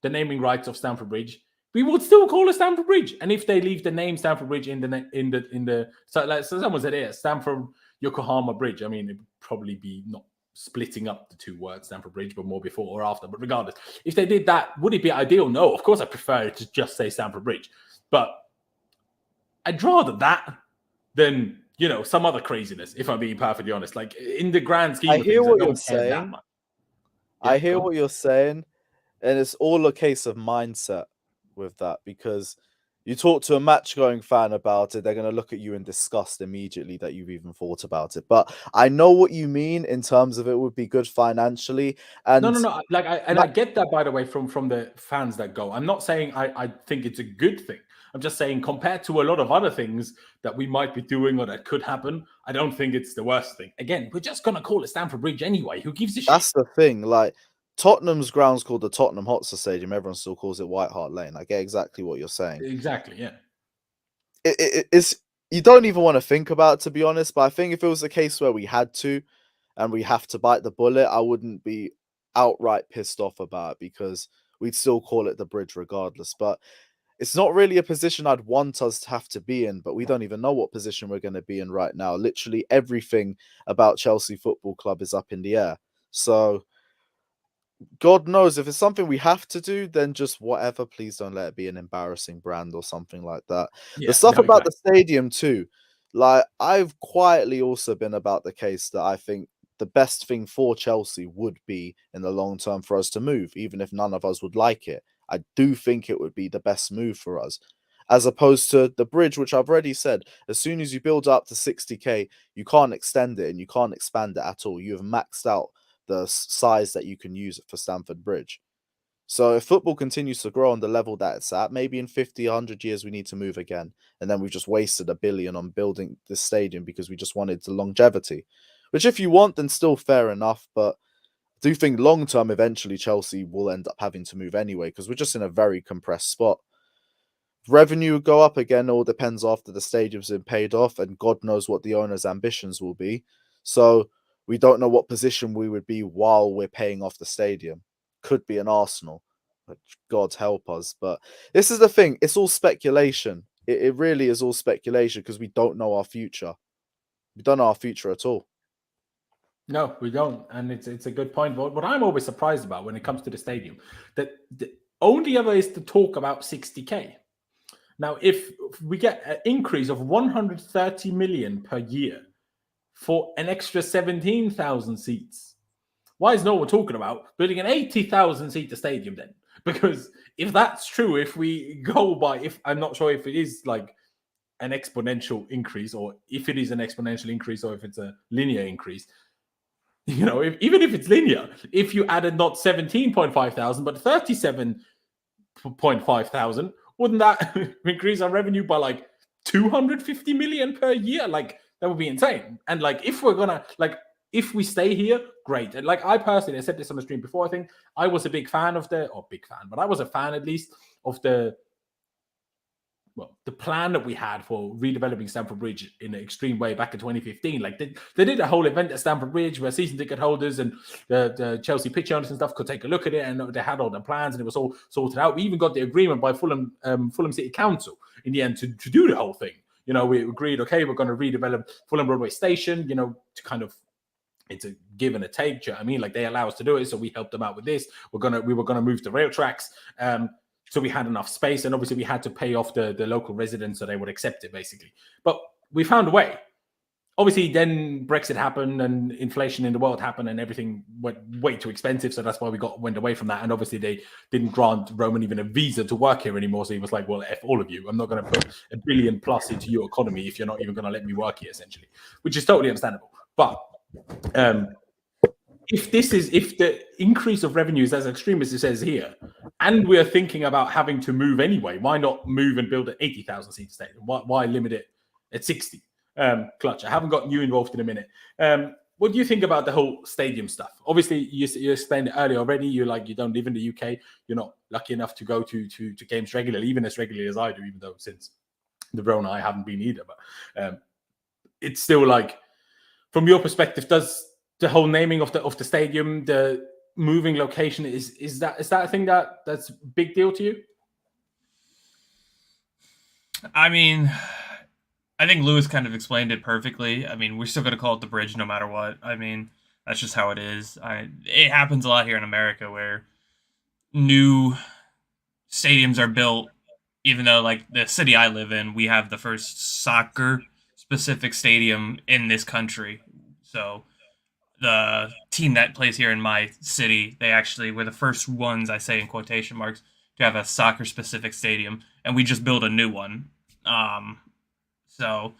the naming rights of Stamford Bridge, we would still call it Stamford Bridge. And if they leave the name Stamford Bridge so someone said here, Stamford Yokohama Bridge. I mean, it would probably be not splitting up the two words, Stamford Bridge, but more before or after. But regardless, if they did that, would it be ideal? No, of course I prefer it to just say Stamford Bridge. But I'd rather that than, some other craziness, if I'm being perfectly honest. Like, in the grand scheme of things, I don't care that much. I hear what you're saying, and it's all a case of mindset with that, because you talk to a match-going fan about it, they're going to look at you in disgust immediately that you've even thought about it. But I know what you mean in terms of it would be good financially. And No. I get that, by the way, from the fans that go. I'm not saying I think it's a good thing. I'm just saying compared to a lot of other things that we might be doing or that could happen, I don't think it's the worst thing. Again, we're just going to call it Stamford Bridge anyway. Who gives a shit? That's the thing. Like, Tottenham's ground's called the Tottenham Hotspur Stadium. Everyone still calls it White Hart Lane. I get exactly what you're saying. Exactly, yeah. It's you don't even want to think about it, to be honest. But I think if it was a case where we had to, and we have to bite the bullet, I wouldn't be outright pissed off about it, because we'd still call it the Bridge regardless. But it's not really a position I'd want us to have to be in, but we don't even know what position we're going to be in right now. Literally everything about Chelsea Football Club is up in the air. So God knows, if it's something we have to do, then just whatever. Please don't let it be an embarrassing brand or something like that. Yeah, the stuff about the stadium too, like, I've quietly also been about the case that I think the best thing for Chelsea would be in the long term for us to move, even if none of us would like it. I do think it would be the best move for us, as opposed to the Bridge, which I've already said, as soon as you build up to 60k, you can't extend it and you can't expand it at all. You have maxed out the size that you can use it for Stamford Bridge. So if football continues to grow on the level that it's at, maybe in 50, 100 years, we need to move again. And then we've just wasted $1 billion on building this stadium because we just wanted the longevity, which if you want, then still fair enough. But I do think long term, eventually Chelsea will end up having to move anyway, because we're just in a very compressed spot. Revenue will go up again, all depends after the stadium's been paid off, and God knows what the owner's ambitions will be. So we don't know what position we would be while we're paying off the stadium. Could be an Arsenal, but God help us. But this is the thing, it's all speculation. It really is all speculation because we don't know our future. We don't know our future at all. No, we don't. And it's a good point. But what I'm always surprised about when it comes to the stadium, that the only ever is to talk about 60k. Now, if we get an increase of 130 million per year for an extra 17,000 seats, why is no one talking about building an 80,000 seat stadium then? Because if that's true, if we go by, if I'm not sure if it is like an exponential increase, or if it is an exponential increase, or if it's a linear increase, you know, even if it's linear, if you added not 17.5 thousand, but 37.5 thousand, wouldn't that increase our revenue by like 250 million per year? Like, that would be insane. And like, if we're gonna, like, if we stay here, great. And like, I personally, I said this on the stream before, I think I was a big fan of but I was a fan at least of the plan that we had for redeveloping Stamford Bridge in an extreme way back in 2015. Like, they did a whole event at Stamford Bridge where season ticket holders and the Chelsea pitch owners and stuff could take a look at it, and they had all the plans and it was all sorted out. We even got the agreement by Fulham City Council in the end to do the whole thing. You know, we agreed, okay, we're going to redevelop Fulham Broadway Station, you know, to kind of, it's a give and a take. Do you know what I mean? Like, they allow us to do it, so we helped them out with this. We were gonna move the rail tracks, so we had enough space, and obviously we had to pay off the local residents so they would accept it, basically. But we found a way. Obviously, then Brexit happened and inflation in the world happened, and everything went way too expensive. So that's why we went away from that. And obviously, they didn't grant Roman even a visa to work here anymore. So he was like, "Well, f all of you. I'm not going to put $1 billion plus into your economy if you're not even going to let me work here," essentially, which is totally understandable. But if the increase of revenue is as extreme as it says here, and we're thinking about having to move anyway, why not move and build an 80,000 seat stadium? Why limit it at 60? Clutch, I haven't gotten you involved in a minute. What do you think about the whole stadium stuff? Obviously, you explained it earlier already. You don't live in the UK. You're not lucky enough to go to games regularly, even as regularly as I do, even though since the Rona I haven't been either. But it's still like, from your perspective, does the whole naming of the stadium, the moving location, is that a thing that's a big deal to you? I mean, I think Lewis kind of explained it perfectly. I mean, we're still going to call it the bridge no matter what. I mean, that's just how it is. It happens a lot here in America where new stadiums are built, even though, like, the city I live in, we have the first soccer-specific stadium in this country. So the team that plays here in my city, they actually were the first ones, I say in quotation marks, to have a soccer-specific stadium, and we just built a new one. So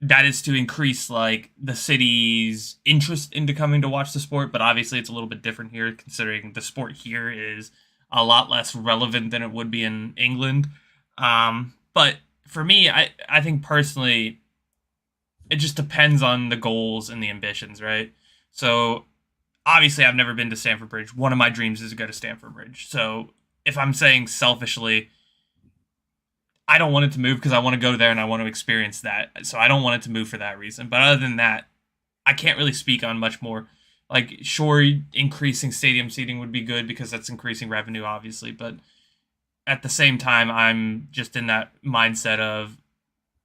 that is to increase, like, the city's interest into coming to watch the sport, but obviously it's a little bit different here, considering the sport here is a lot less relevant than it would be in England. But for me, I think personally, it just depends on the goals and the ambitions, right? So obviously I've never been to Stamford Bridge. One of my dreams is to go to Stamford Bridge. So if I'm saying selfishly, I don't want it to move because I want to go there and I want to experience that. So I don't want it to move for that reason. But other than that, I can't really speak on much more. Like, sure, increasing stadium seating would be good because that's increasing revenue, obviously. But at the same time, I'm just in that mindset of,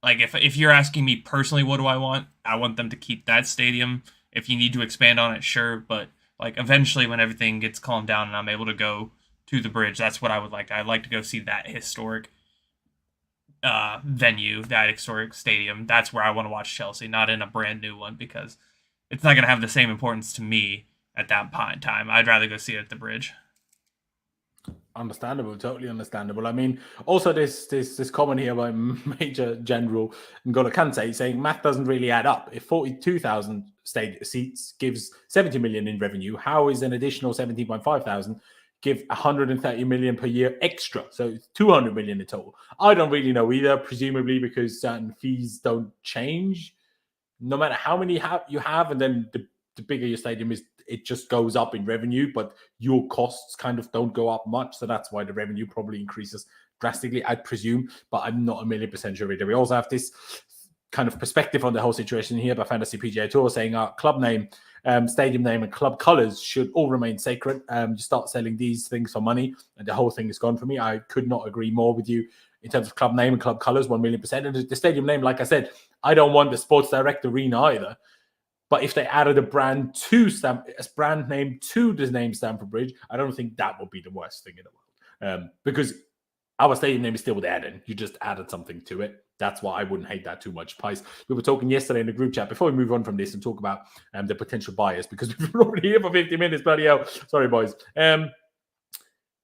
like, if you're asking me personally, what do I want them to keep that stadium. If you need to expand on it, sure. But, like, eventually when everything gets calmed down and I'm able to go to the bridge, that's what I would like. I'd like to go see that historic venue, that historic stadium. That's where I want to watch Chelsea, not in a brand new one, because it's not going to have the same importance to me at that point in time. I'd rather go see it at the bridge. Understandable, totally understandable. I mean, also this comment here by Major General N'Golo Kante saying math doesn't really add up. If 42,000 seats gives 70 million in revenue, how is an additional 17.5 thousand give 130 million per year extra. So it's 200 million in total. I don't really know either, presumably because certain fees don't change no matter how many you have. And then the bigger your stadium is, it just goes up in revenue, but your costs kind of don't go up much. So that's why the revenue probably increases drastically, I'd presume, but I'm not 1,000,000% sure either. We also have this kind of perspective on the whole situation here by Fantasy PGA Tour saying our club name, stadium name, and club colors should all remain sacred. You start selling these things for money, and the whole thing is gone for me. I could not agree more with you in terms of club name and club colors, 1,000,000%. And the stadium name, like I said, I don't want the Sports Direct Arena either. But if they added a brand name to the name Stamford Bridge, I don't think that would be the worst thing in the world. Because our stadium name is still there then. You just added something to it. That's why I wouldn't hate that too much. Pies. We were talking yesterday in the group chat, before we move on from this and talk about the potential buyers, because we've been already here for 50 minutes, bloody hell. Sorry, boys.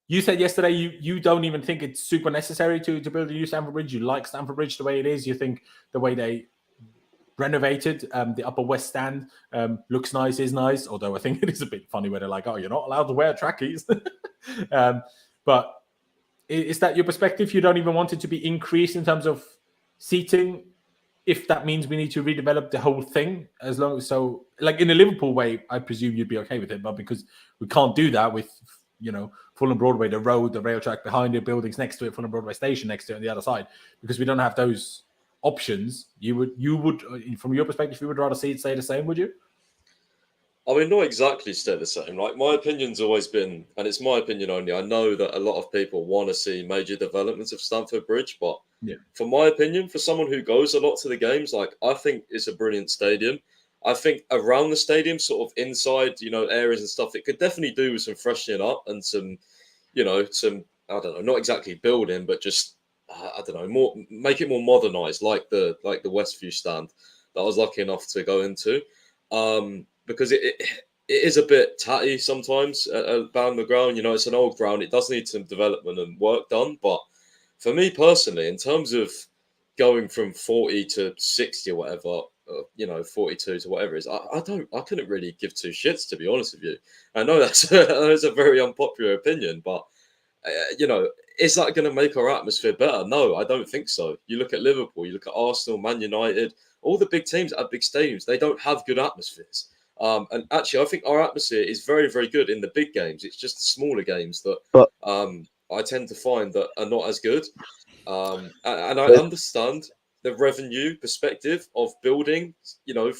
You said yesterday you don't even think it's super necessary to build a new Stamford Bridge. You like Stamford Bridge the way it is. You think the way they renovated the upper west stand looks nice, is nice, although I think it is a bit funny where they're like, oh, you're not allowed to wear trackies. But is that your perspective? You don't even want it to be increased in terms of seating, if that means we need to redevelop the whole thing? As long as, so like in the Liverpool way, I presume you'd be okay with it, but because we can't do that with, Fulham Broadway, the road, the rail track behind it, buildings next to it, Fulham Broadway station next to it on the other side, because we don't have those options, you would from your perspective, you would rather see it stay the same, would you? I mean, not exactly stay the same. Like, my opinion's always been, and it's my opinion only, I know that a lot of people want to see major developments of Stamford Bridge, but for my opinion, for someone who goes a lot to the games, like, I think it's a brilliant stadium. I think around the stadium, sort of inside, areas and stuff, it could definitely do with some freshening up and some, some, I don't know, not exactly building, but just, I don't know, more, make it more modernized, like the Westview stand that I was lucky enough to go into. Because it is a bit tatty sometimes around the ground. It's an old ground. It does need some development and work done. But for me personally, in terms of going from 40 to 60 or whatever, 42 to whatever it is, I couldn't really give two shits, to be honest with you. I know that's a very unpopular opinion, but is that going to make our atmosphere better? No, I don't think so. You look at Liverpool, you look at Arsenal, Man United, all the big teams at big stadiums, they don't have good atmospheres. And actually, I think our atmosphere is very, very good in the big games. It's just the smaller games that I tend to find that are not as good. And I understand the revenue perspective of building,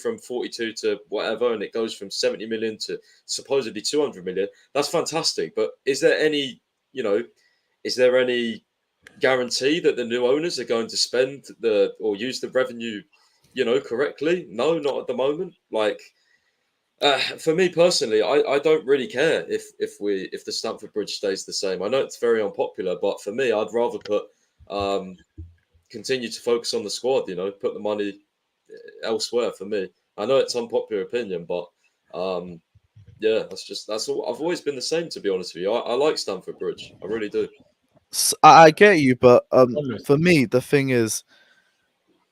from 42 to whatever, and it goes from 70 million to supposedly 200 million. That's fantastic. But is there any guarantee that the new owners are going to spend or use the revenue, correctly? No, not at the moment. Like, for me personally, I don't really care if the Stamford Bridge stays the same. I know it's very unpopular, but for me, I'd rather continue to focus on the squad. Put the money elsewhere. For me, I know it's unpopular opinion, but that's all. I've always been the same, to be honest with you. I like Stamford Bridge. I really do. I get you, but for me, the thing is,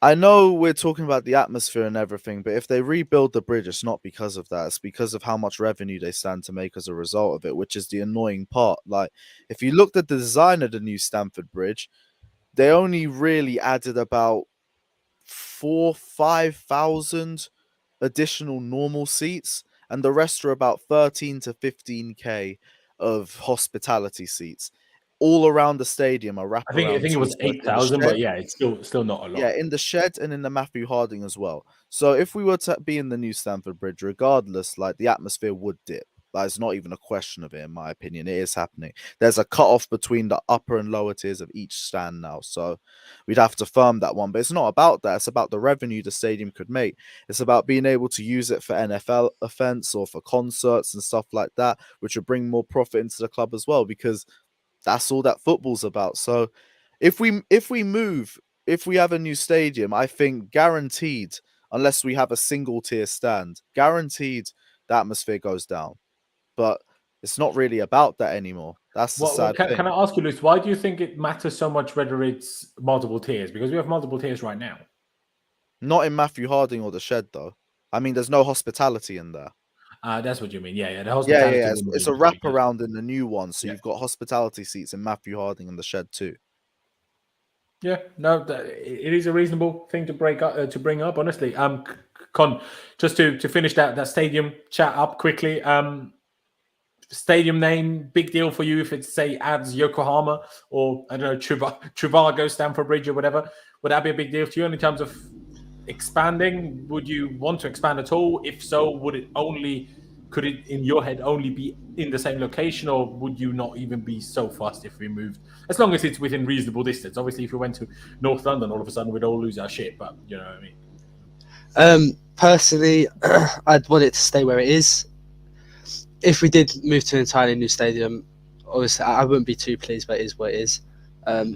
I know we're talking about the atmosphere and everything, but if they rebuild the bridge, it's not because of that. It's because of how much revenue they stand to make as a result of it, which is the annoying part. Like, if you looked at the design of the new Stamford Bridge, they only really added about 5,000 additional normal seats, and the rest are about 13 to 15k of hospitality seats all around the stadium. I think it was 8,000, but yeah, it's still not a lot. Yeah, in the shed and in the Matthew Harding as well. So if we were to be in the new Stamford Bridge, regardless, like, the atmosphere would dip. That's not even a question of it, in my opinion. It is happening. There's a cut-off between the upper and lower tiers of each stand now, so we'd have to firm that one. But it's not about that. It's about the revenue the stadium could make. It's about being able to use it for NFL events or for concerts and stuff like that, which would bring more profit into the club as well, because that's all that football's about. So if we have a new stadium, I think guaranteed, unless we have a single tier stand, guaranteed the atmosphere goes down. But it's not really about that anymore. That's the sad thing. Can I ask you, Luis, why do you think it matters so much whether it's multiple tiers? Because we have multiple tiers right now. Not in Matthew Harding or the Shed, though. I mean, there's no hospitality in there. That's what you mean. Yeah. The Yeah, hospitality. yeah. wouldn't It's be a really good. wraparound in the new one. So Yeah. you've got hospitality seats in Matthew Harding and the Shed too. Yeah, no, it is a reasonable thing to bring up. Honestly, Con, just to finish that stadium chat up quickly. Stadium name, big deal for you if it say adds Yokohama or I don't know Trivago, Stamford Bridge or whatever. Would that be a big deal to you in terms of expanding? Would you want to expand at all? If so, could it in your head only be in the same location, or would you not even be so fast if we moved? As long as it's within reasonable distance. Obviously, if we went to North London, all of a sudden we'd all lose our shit. But you know what I mean. Personally, I'd want it to stay where it is. If we did move to an entirely new stadium, obviously I wouldn't be too pleased, but it is what it is.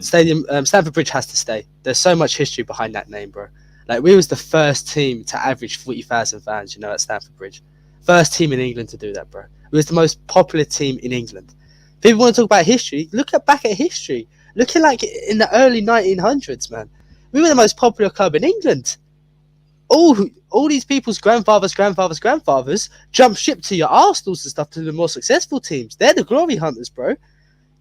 Stamford Bridge has to stay. There's so much history behind that name, bro. Like, we was the first team to average 40,000 fans, at Stamford Bridge. First team in England to do that, bro. It was the most popular team in England. People want to talk about history. Look back at history. Look at like in the early 1900s, man. We were the most popular club in England. All these people's grandfathers jump ship to your Arsenals and stuff, to the more successful teams. They're the glory hunters, bro.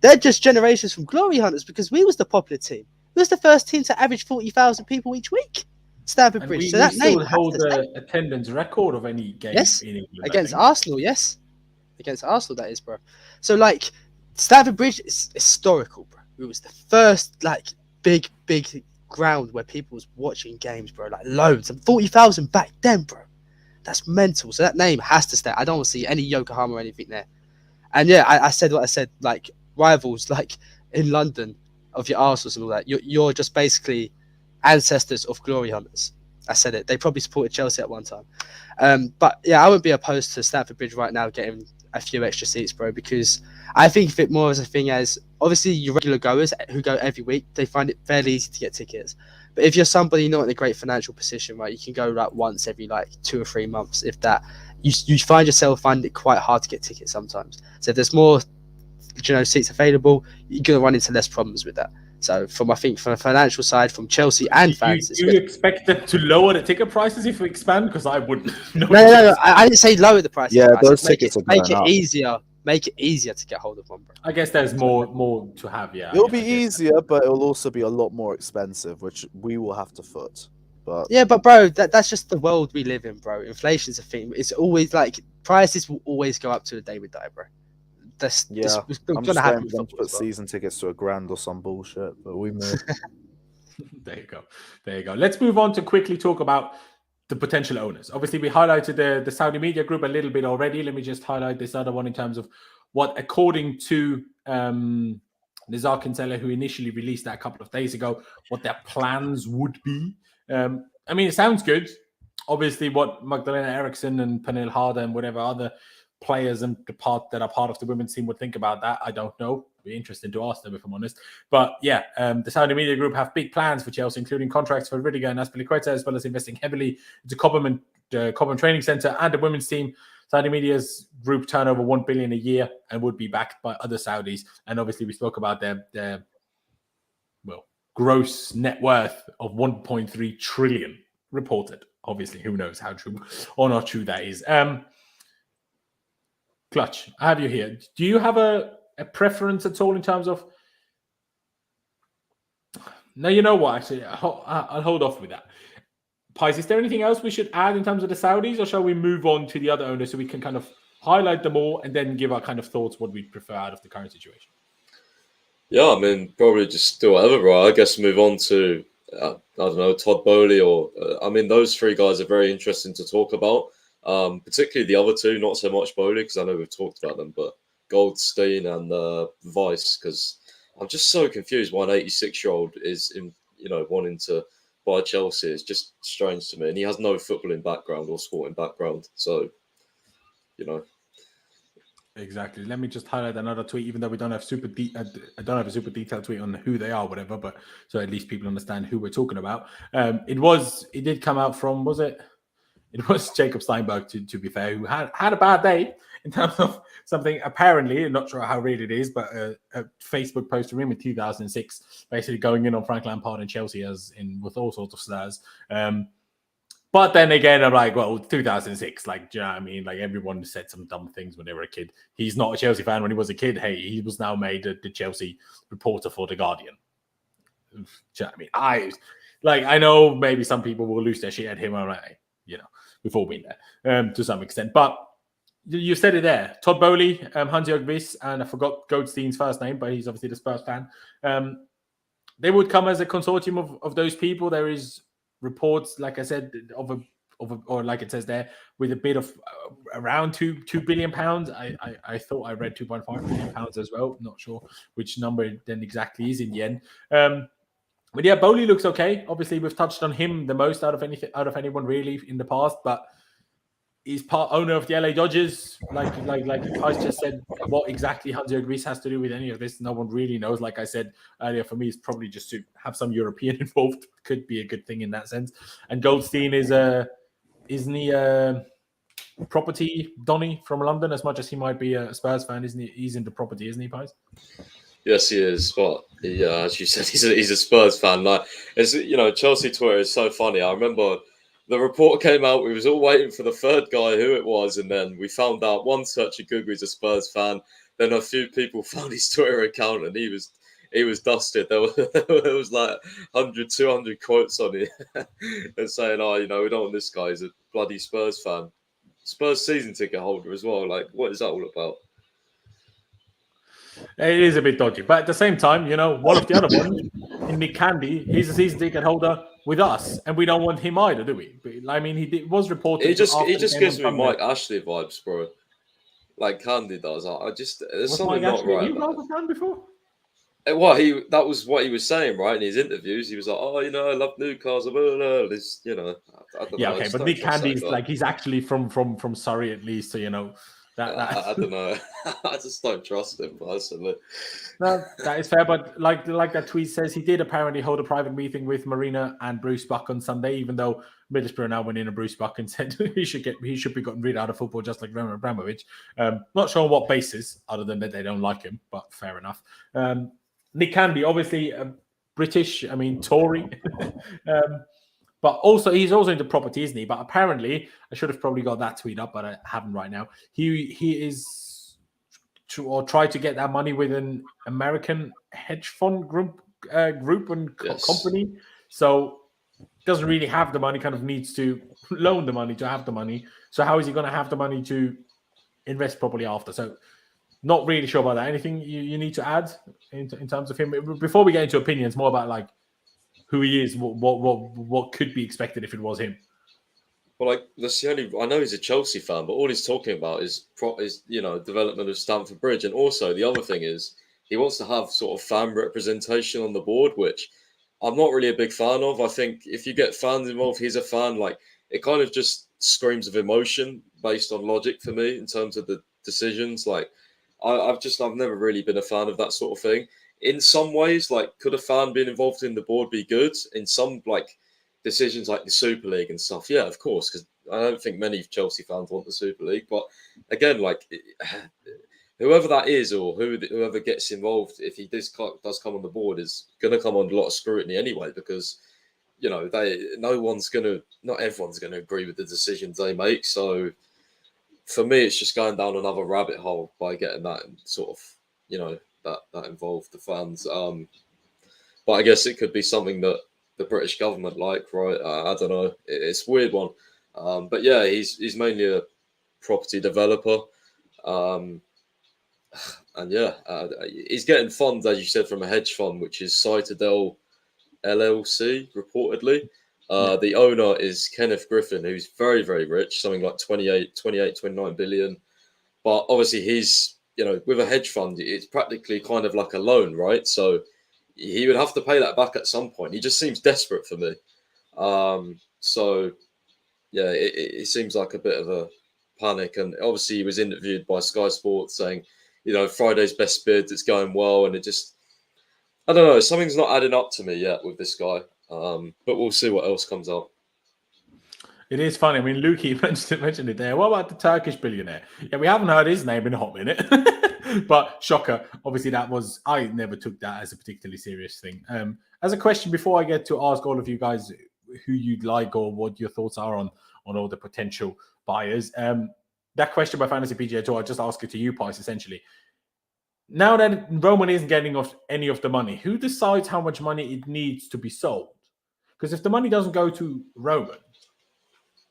They're just generations from glory hunters because we was the popular team. We was the first team to average 40,000 people each week. Stamford Bridge. So that name hold the attendance record of any game in England. Against Arsenal, yes. Against Arsenal, that is, bro. So, like, Stamford Bridge is historical, bro. It was the first, like, big ground where people was watching games, bro. Like, loads. And 40,000 back then, bro. That's mental. So that name has to stay. I don't want to see any Yokohama or anything there. And, yeah, I said what I said. Like, rivals, like, in London of your Arsenals and all that. You're just basically ancestors of glory hunters. I said it. They probably supported Chelsea at one time. But yeah, I wouldn't be opposed to Stamford Bridge right now getting a few extra seats, bro, because I think of it more as a thing as, obviously, your regular goers who go every week, they find it fairly easy to get tickets. But if you're somebody not in a great financial position, right, you can go like once every like 2 or 3 months. If that, you find yourself finding it quite hard to get tickets sometimes. So if there's more, seats available, you're going to run into less problems with that. So from a financial side, from Chelsea and fans, do you expect them to lower the ticket prices if we expand? Because I wouldn't. No. I didn't say lower the prices. Yeah, those tickets are going up. Make it easier to get hold of one, bro. I guess there's more to have. Yeah, It'll be easier, but it'll also be a lot more expensive, which we will have to foot. But yeah, but bro, that's just the world we live in, bro. Inflation's a thing. It's always like prices will always go up to the day we die, bro. I'm just waiting for them to put season tickets to $1,000 or some bullshit, but we move. There you go. Let's move on to quickly talk about the potential owners. Obviously, we highlighted the Saudi media group a little bit already. Let me just highlight this other one in terms of what, according to Nizar Kinsella, who initially released that a couple of days ago, what their plans would be. I mean, it sounds good. Obviously, what Magdalena Eriksson and Pernille Harder and whatever other players and that are part of the women's team would think about that, I don't know. It'd be interesting to ask them, if I'm honest. But yeah, the Saudi media group have big plans for Chelsea, including contracts for Rudiger and Azpilicueta, as well as investing heavily into Cobham Training Centre and the women's team. Saudi media's group turn over 1 billion a year and would be backed by other Saudis. And obviously, we spoke about their gross net worth of 1.3 trillion reported. Obviously, who knows how true or not true that is. Clutch, I have you here. Do you have a preference at all in terms of... No, you know what? Actually, I'll hold off with that. Pies, is there anything else we should add in terms of the Saudis, or shall we move on to the other owners so we can kind of highlight them all and then give our kind of thoughts what we'd prefer out of the current situation? Yeah, I mean, probably just do whatever, bro. I guess move on to, I don't know, Todd Bowley or... I mean, those three guys are very interesting to talk about. Particularly the other two, not so much Bowley, because I know we've talked about them, but Goldstein and Weiss, because I'm just so confused why an 86-year-old is wanting to buy Chelsea. It's just strange to me, and he has no footballing background or sporting background, so Exactly. Let me just highlight another tweet, even though we don't have I don't have a super detailed tweet on who they are, whatever, but so at least people understand who we're talking about. It did come out from, it was Jacob Steinberg, to be fair, who had a bad day in terms of something, apparently, not sure how real it is, but a Facebook post from him in 2006, basically going in on Frank Lampard and Chelsea with all sorts of slurs. But then again, I'm like, well, 2006, like, do you know what I mean? Like, everyone said some dumb things when they were a kid. He's not a Chelsea fan when he was a kid. Hey, he was now made the Chelsea reporter for The Guardian. Do you know what I mean? I know maybe some people will lose their shit at him. I'm like, you know, we've all been there to some extent. But you said it there. Todd Bowley, Hans-Jörg Wyss, and I forgot Goldstein's first name, but he's obviously the Spurs fan. They would come as a consortium of those people. There is reports, like I said, or like it says there, with a bid of around £2 billion. I thought I read £2.5 billion as well. Not sure which number it then exactly is in the end. But yeah, Bowley looks okay. Obviously, we've touched on him the most out of anyone really in the past, but he's part owner of the LA Dodgers. Like Kais just said, what exactly Hans-Jörg Wyss has to do with any of this, no one really knows. Like I said earlier, for me, it's probably just to have some European involved. Could be a good thing in that sense. And Goldstein isn't he property Donny from London? As much as he might be a Spurs fan, isn't he? He's into property, isn't he, Pies? Yes, he is. But as you said, he's a Spurs fan. Like, it's, Chelsea Twitter is so funny. I remember the report came out. We was all waiting for the third guy, who it was, and then we found out one search of Google is a Spurs fan. Then a few people found his Twitter account, and he was dusted. There was like 100, 200 quotes on it, and saying, we don't want this guy. He's a bloody Spurs fan, Spurs season ticket holder as well. Like, what is that all about? It is a bit dodgy, but at the same time, one of the other ones, in Nick Candy, he's a season ticket holder with us, and we don't want him either, do we? I mean, was reported. He just gives me Mike Ashley vibes, bro. Like Candy does. There's something not right. You guys have before? That was what he was saying, right? In his interviews, he was like, I love Newcastle. Blah, blah, this, I don't know. Okay, but Nick Candy's he's actually from Surrey at least, so I don't know. I just don't trust him personally. No, that is fair. But like that tweet says, he did apparently hold a private meeting with Marina and Bruce Buck on Sunday, even though Middlesbrough now went in and Bruce Buck and said he should be gotten rid out of football just like Roman Abramovich. Not sure on what basis, other than that they don't like him, but fair enough. Nick Candy, obviously British, Tory. But also, he's also into property, isn't he? But apparently, I should have probably got that tweet up, but I haven't right now. He is try to get that money with an American hedge fund group and company. So doesn't really have the money. Kind of needs to loan the money to have the money. So how is he going to have the money to invest properly after? So not really sure about that. Anything you need to add in terms of him before we get into opinions? More about who he is, what could be expected if it was him. Well, that's the only. I know he's a Chelsea fan, but all he's talking about is development of Stamford Bridge, and also the other thing is he wants to have sort of fan representation on the board, which I'm not really a big fan of. I think if you get fans involved, he's a fan. It kind of just screams of emotion based on logic for me in terms of the decisions. I've never really been a fan of that sort of thing. In some ways, could a fan being involved in the board be good? In some decisions like the Super League and stuff, yeah, of course, because I don't think many Chelsea fans want the Super League. But again, whoever that is or whoever gets involved, if he does come on the board, is going to come under a lot of scrutiny anyway, because not everyone's going to agree with the decisions they make. So for me, it's just going down another rabbit hole by getting that and sort of that involved the fans. But I guess it could be something that the British government right? I don't know. It's a weird one. But yeah, he's mainly a property developer. And yeah, he's getting funds, as you said, from a hedge fund, which is Citadel LLC, reportedly. The owner is Kenneth Griffin, who's very, very rich, something like 28, 29 billion. But obviously he's, with a hedge fund, it's practically kind of like a loan, right? So he would have to pay that back at some point. He just seems desperate for me. So, yeah, it seems like a bit of a panic. And obviously he was interviewed by Sky Sports saying, Friday's best bid, it's going well. And it just, I don't know, something's not adding up to me yet with this guy. But we'll see what else comes out. It is funny. Lukey mentioned it there. What about the Turkish billionaire? Yeah, we haven't heard his name in a hot minute. But shocker. Obviously, I never took that as a particularly serious thing. As a question, before I get to ask all of you guys who you'd like or what your thoughts are on all the potential buyers. That question by Fantasy PGA Tour, I'll just ask it to you, Pies, essentially. Now that Roman isn't getting any of the money, who decides how much money it needs to be sold? Because if the money doesn't go to Roman...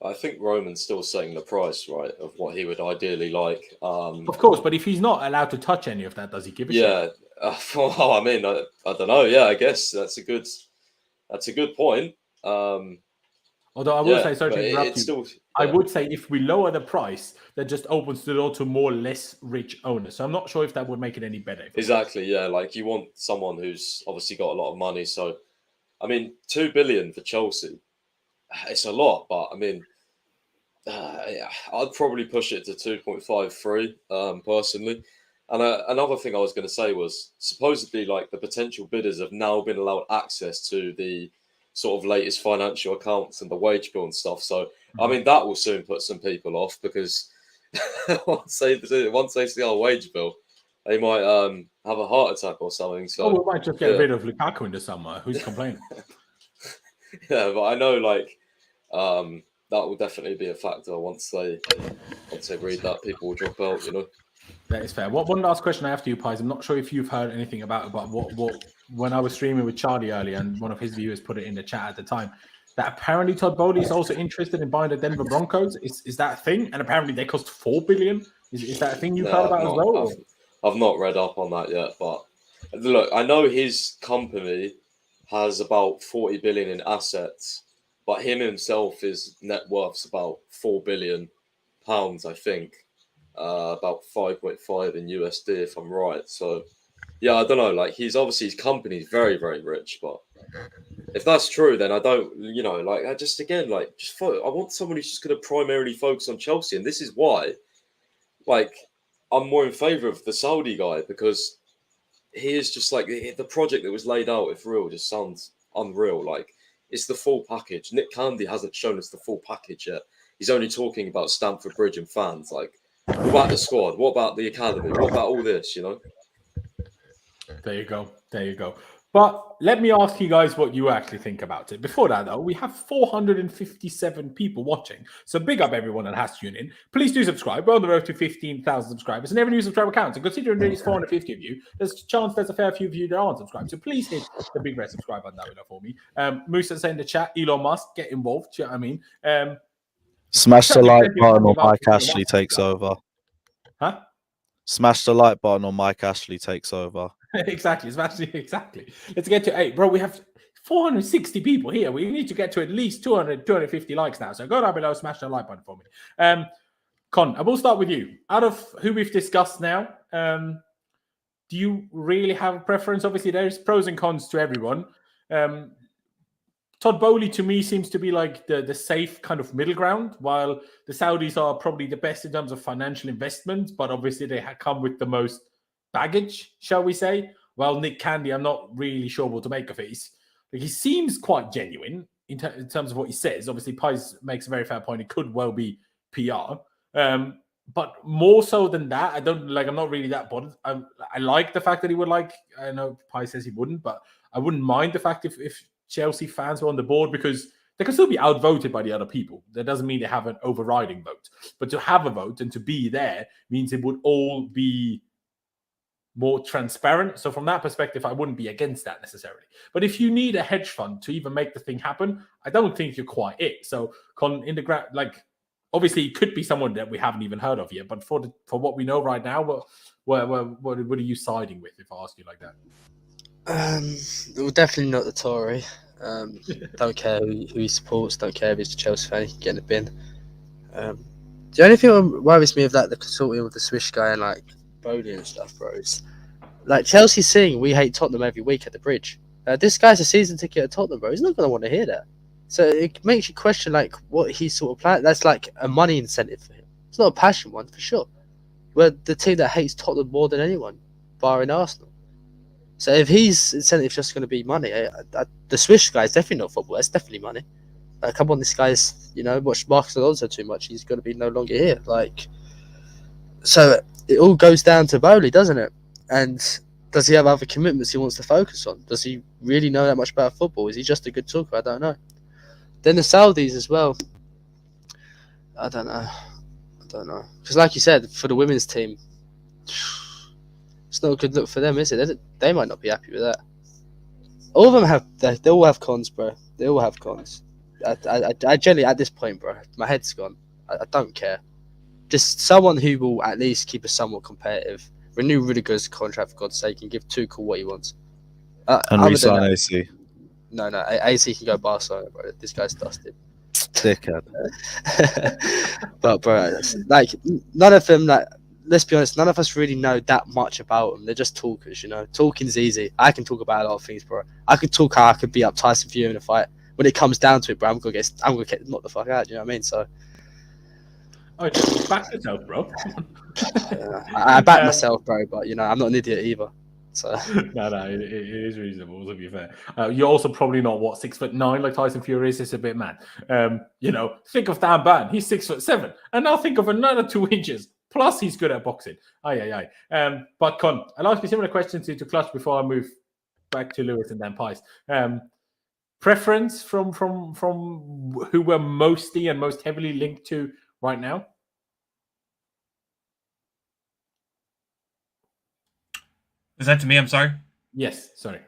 I think Roman's still setting the price, right, of what he would ideally like. Of course, but if he's not allowed to touch any of that, does he give a shit? Well, I mean, I don't know. Yeah, I guess that's a good point. Although I will say, sorry to interrupt you, still, I would say if we lower the price, that just opens the door to more less rich owners. So I'm not sure if that would make it any better. Exactly, yeah. Like you want someone who's obviously got a lot of money. So, I mean, 2 billion for Chelsea, it's a lot, but I mean, I'd probably push it to 2.53 personally. And another thing I was going to say was supposedly like the potential bidders have now been allowed access to the sort of latest financial accounts and the wage bill and stuff. So, I mean, that will soon put some people off because once they see our wage bill, they might have a heart attack or something. So, we might just get rid of Lukaku in the summer. Who's complaining? Yeah, but I know like that will definitely be a factor once they read that, people will drop out, you know. That is fair. One last question I have to you, Pies. I'm not sure if you've heard anything about what when I was streaming with Charlie earlier, and one of his viewers put it in the chat at the time, that apparently Todd Bowley is also interested in buying the Denver Broncos. Is that a thing? And apparently they cost $4 billion. Is that a thing you've heard about as well? I've not read up on that yet, but look, I know his company has about 40 billion in assets, but him himself, his net worth's about £4 billion, I think. About 5.5 in USD, if I'm right. So, yeah, I don't know. Like, his company's very, very rich. But if that's true, then I don't, like, I want someone who's just going to primarily focus on Chelsea. And this is why, like, I'm more in favour of the Saudi guy, because he is just like the project that was laid out, if real, just sounds unreal. Like, it's the full package. Nick Candy hasn't shown us the full package yet. He's only talking about Stamford Bridge and fans. Like, what about the squad? What about the academy? What about all this, There you go. But let me ask you guys what you actually think about it. Before that, though, we have 457 people watching. So big up everyone that has tuned in. Please do subscribe. We're on the road to 15,000 subscribers. And every new subscriber counts. And considering there's 450 of you, there's a chance there's a fair few of you that aren't subscribed. So please hit the big red subscribe button down for me. Musa saying in the chat, Elon Musk, get involved. Do you know what I mean? Smash the like button or Mike Ashley takes over. Huh? Smash the like button or Mike Ashley takes over. Exactly. Let's get to 8. Bro, we have 460 people here. We need to get to at least 250 likes now. So go down below, smash the like button for me. Con, I will start with you. Out of who we've discussed now, do you really have a preference? Obviously, there's pros and cons to everyone. Todd Bowley, to me, seems to be like the safe kind of middle ground, while the Saudis are probably the best in terms of financial investment, but obviously they come with the most baggage, shall we say. Well, Nick Candy, I'm not really sure what to make of it. He seems quite genuine in terms of what he says. Obviously, Pies makes a very fair point. It could well be PR. But more so than that, I'm not really that bothered. I like the fact that he would like, I know Pies says he wouldn't, but I wouldn't mind the fact if Chelsea fans were on the board, because they can still be outvoted by the other people. That doesn't mean they have an overriding vote. But to have a vote and to be there means it would all be more transparent. So from that perspective, I wouldn't be against that necessarily. But if you need a hedge fund to even make the thing happen, I don't think you're quite it. So obviously it could be someone that we haven't even heard of yet. But for what we know right now, what are you siding with, if I ask you like that? Well, definitely not the Tory. Don't care who he supports. Don't care if he's a Chelsea fan. He can get in the bin. The only thing that worries me of that, the consortium with the Swiss guy and like Bowley and stuff, bro, is like Chelsea saying we hate Tottenham every week at the bridge. This guy's a season ticket at Tottenham, bro. He's not going to want to hear that. So it makes you question like what he's sort of planning. That's like a money incentive for him. It's not a passion one for sure. We're the team that hates Tottenham more than anyone, barring Arsenal. So if his incentive's just going to be money, the Swiss guy is definitely not football. It's definitely money. Come on, this guy's, watch Marcus Alonso too much. He's going to be no longer here. So it all goes down to Bowley, doesn't it? And does he have other commitments he wants to focus on? Does he really know that much about football? Is he just a good talker? I don't know. Then the Saudis as well. I don't know. Because like you said, for the women's team, it's not a good look for them, is it? They might not be happy with that. All of them they all have cons, bro. They all have cons. I generally, at this point, bro, my head's gone. I don't care. Just someone who will at least keep us somewhat competitive. Renew Rudiger's contract, for God's sake, and give Tuchel what he wants. And re-sign AC. No, AC can go Barcelona, bro. This guy's dusted. Dickhead. But, bro, like, none of them, like, let's be honest, none of us really know that much about them. They're just talkers, you know. Talking's easy. I can talk about a lot of things, bro. I could talk how I could beat up Tyson Fury in a fight. When it comes down to it, bro, I'm gonna get knocked the fuck out. You know what I mean? So, just back yourself, bro. I back myself, bro, but you know, I'm not an idiot either. So no, it is reasonable to be fair. You're also probably not 6'9" like Tyson Fury is. It's a bit mad. You know, think of Dan Burn. He's 6'7", and now think of another 2 inches. Plus, he's good at boxing. Aye. But Con, I'll ask you similar questions to Clutch before I move back to Lewis and then Pice. Preference from who we're mostly and most heavily linked to right now? Is that to me? I'm sorry. Yes, sorry.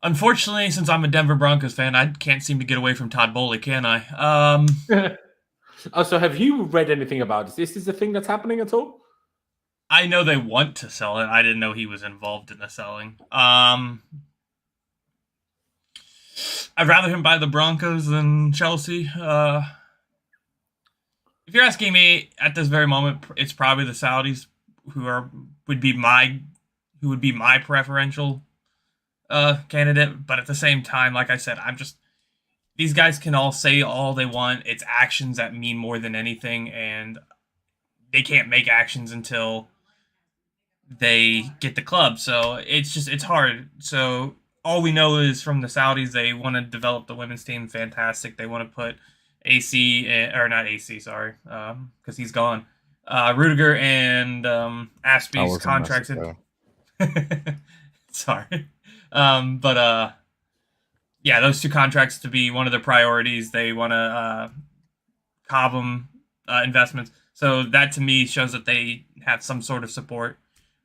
Unfortunately, since I'm a Denver Broncos fan, I can't seem to get away from Todd Bowley, can I? So have you read anything about this? Is this a thing that's happening at all? I know they want to sell it. I didn't know he was involved in the selling. I'd rather him buy the Broncos than Chelsea. If you're asking me at this very moment, it's probably the Saudis who would be my preferential candidate. But at the same time, like I said, these guys can all say all they want. It's actions that mean more than anything, and they can't make actions until they get the club. So it's hard. So all we know is from the Saudis, they want to develop the women's team. Fantastic. They want to put because he's gone. Rudiger and Aspie's contracts in. Sorry. Yeah, those two contracts to be one of their priorities. They want to Cobham investments. So that to me shows that they have some sort of support.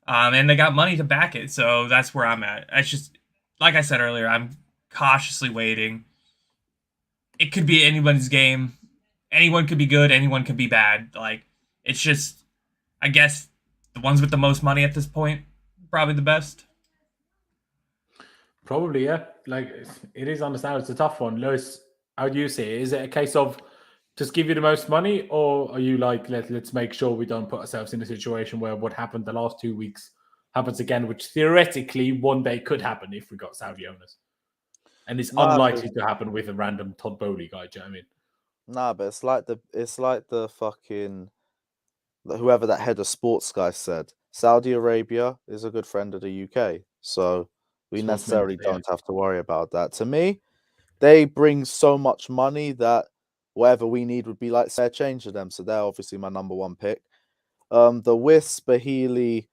And they got money to back it. So that's where I'm at. It's just, like I said earlier, I'm cautiously waiting. It could be anyone's game. Anyone could be good. Anyone could be bad. Like, it's just, I guess, the ones with the most money at this point, probably the best. Probably, yeah. Like, it is understandable. It's a tough one. Lewis, how do you see it? Is it a case of just give you the most money, or are you like, let's make sure we don't put ourselves in a situation where what happened the last 2 weeks happens again, which theoretically one day could happen if we got Saudi owners. And it's unlikely to happen with a random Todd Bowley guy, do you know what I mean? Nah, but it's like the fucking whoever that head of sports guy said. Saudi Arabia is a good friend of the UK, so we necessarily don't have to worry about that. To me, they bring so much money that whatever we need would be like fair change to them. So they're obviously my number one pick. The Wisp, Healy,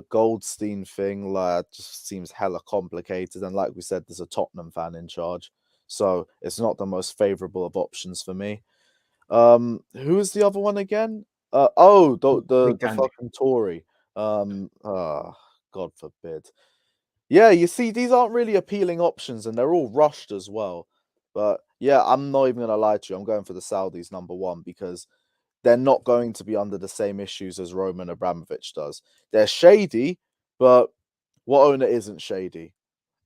Goldstein thing just seems hella complicated, and like we said, there's a Tottenham fan in charge, so it's not the most favorable of options for me. Who is the other one again? The fucking Tory. God forbid. Yeah, you see, these aren't really appealing options, and they're all rushed as well. But yeah, I'm not even gonna lie to you. I'm going for the Saudis number one because they're not going to be under the same issues as Roman Abramovich does. They're shady, but what owner isn't shady?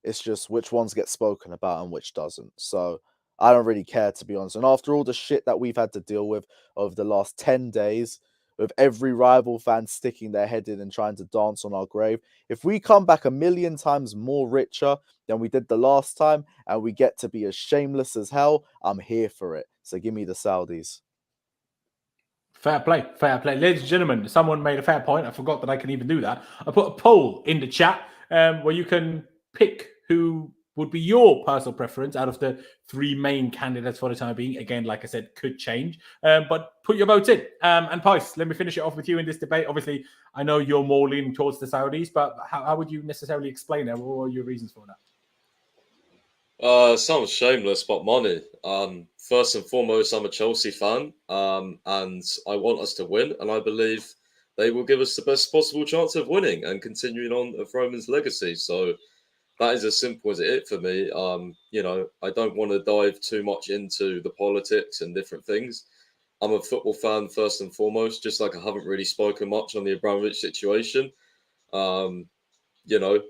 It's just which ones get spoken about and which doesn't. So I don't really care, to be honest. And after all the shit that we've had to deal with over the last 10 days, with every rival fan sticking their head in and trying to dance on our grave, if we come back 1,000,000 times more richer than we did the last time and we get to be as shameless as hell, I'm here for it. So give me the Saudis. Fair play. Ladies and gentlemen, someone made a fair point. I forgot that I can even do that. I put a poll in the chat where you can pick who would be your personal preference out of the three main candidates for the time being. Again, like I said, could change. But put your votes in. And Pice, let me finish it off with you in this debate. Obviously, I know you're more leaning towards the Saudis, but how would you necessarily explain that? What are your reasons for that? Sounds shameless, but money. First and foremost, I'm a Chelsea fan, and I want us to win, and I believe they will give us the best possible chance of winning and continuing on of Roman's legacy. So that is as simple as it for me. I don't want to dive too much into the politics and different things. I'm a football fan first and foremost, just like I haven't really spoken much on the Abramovich situation. Um, you know,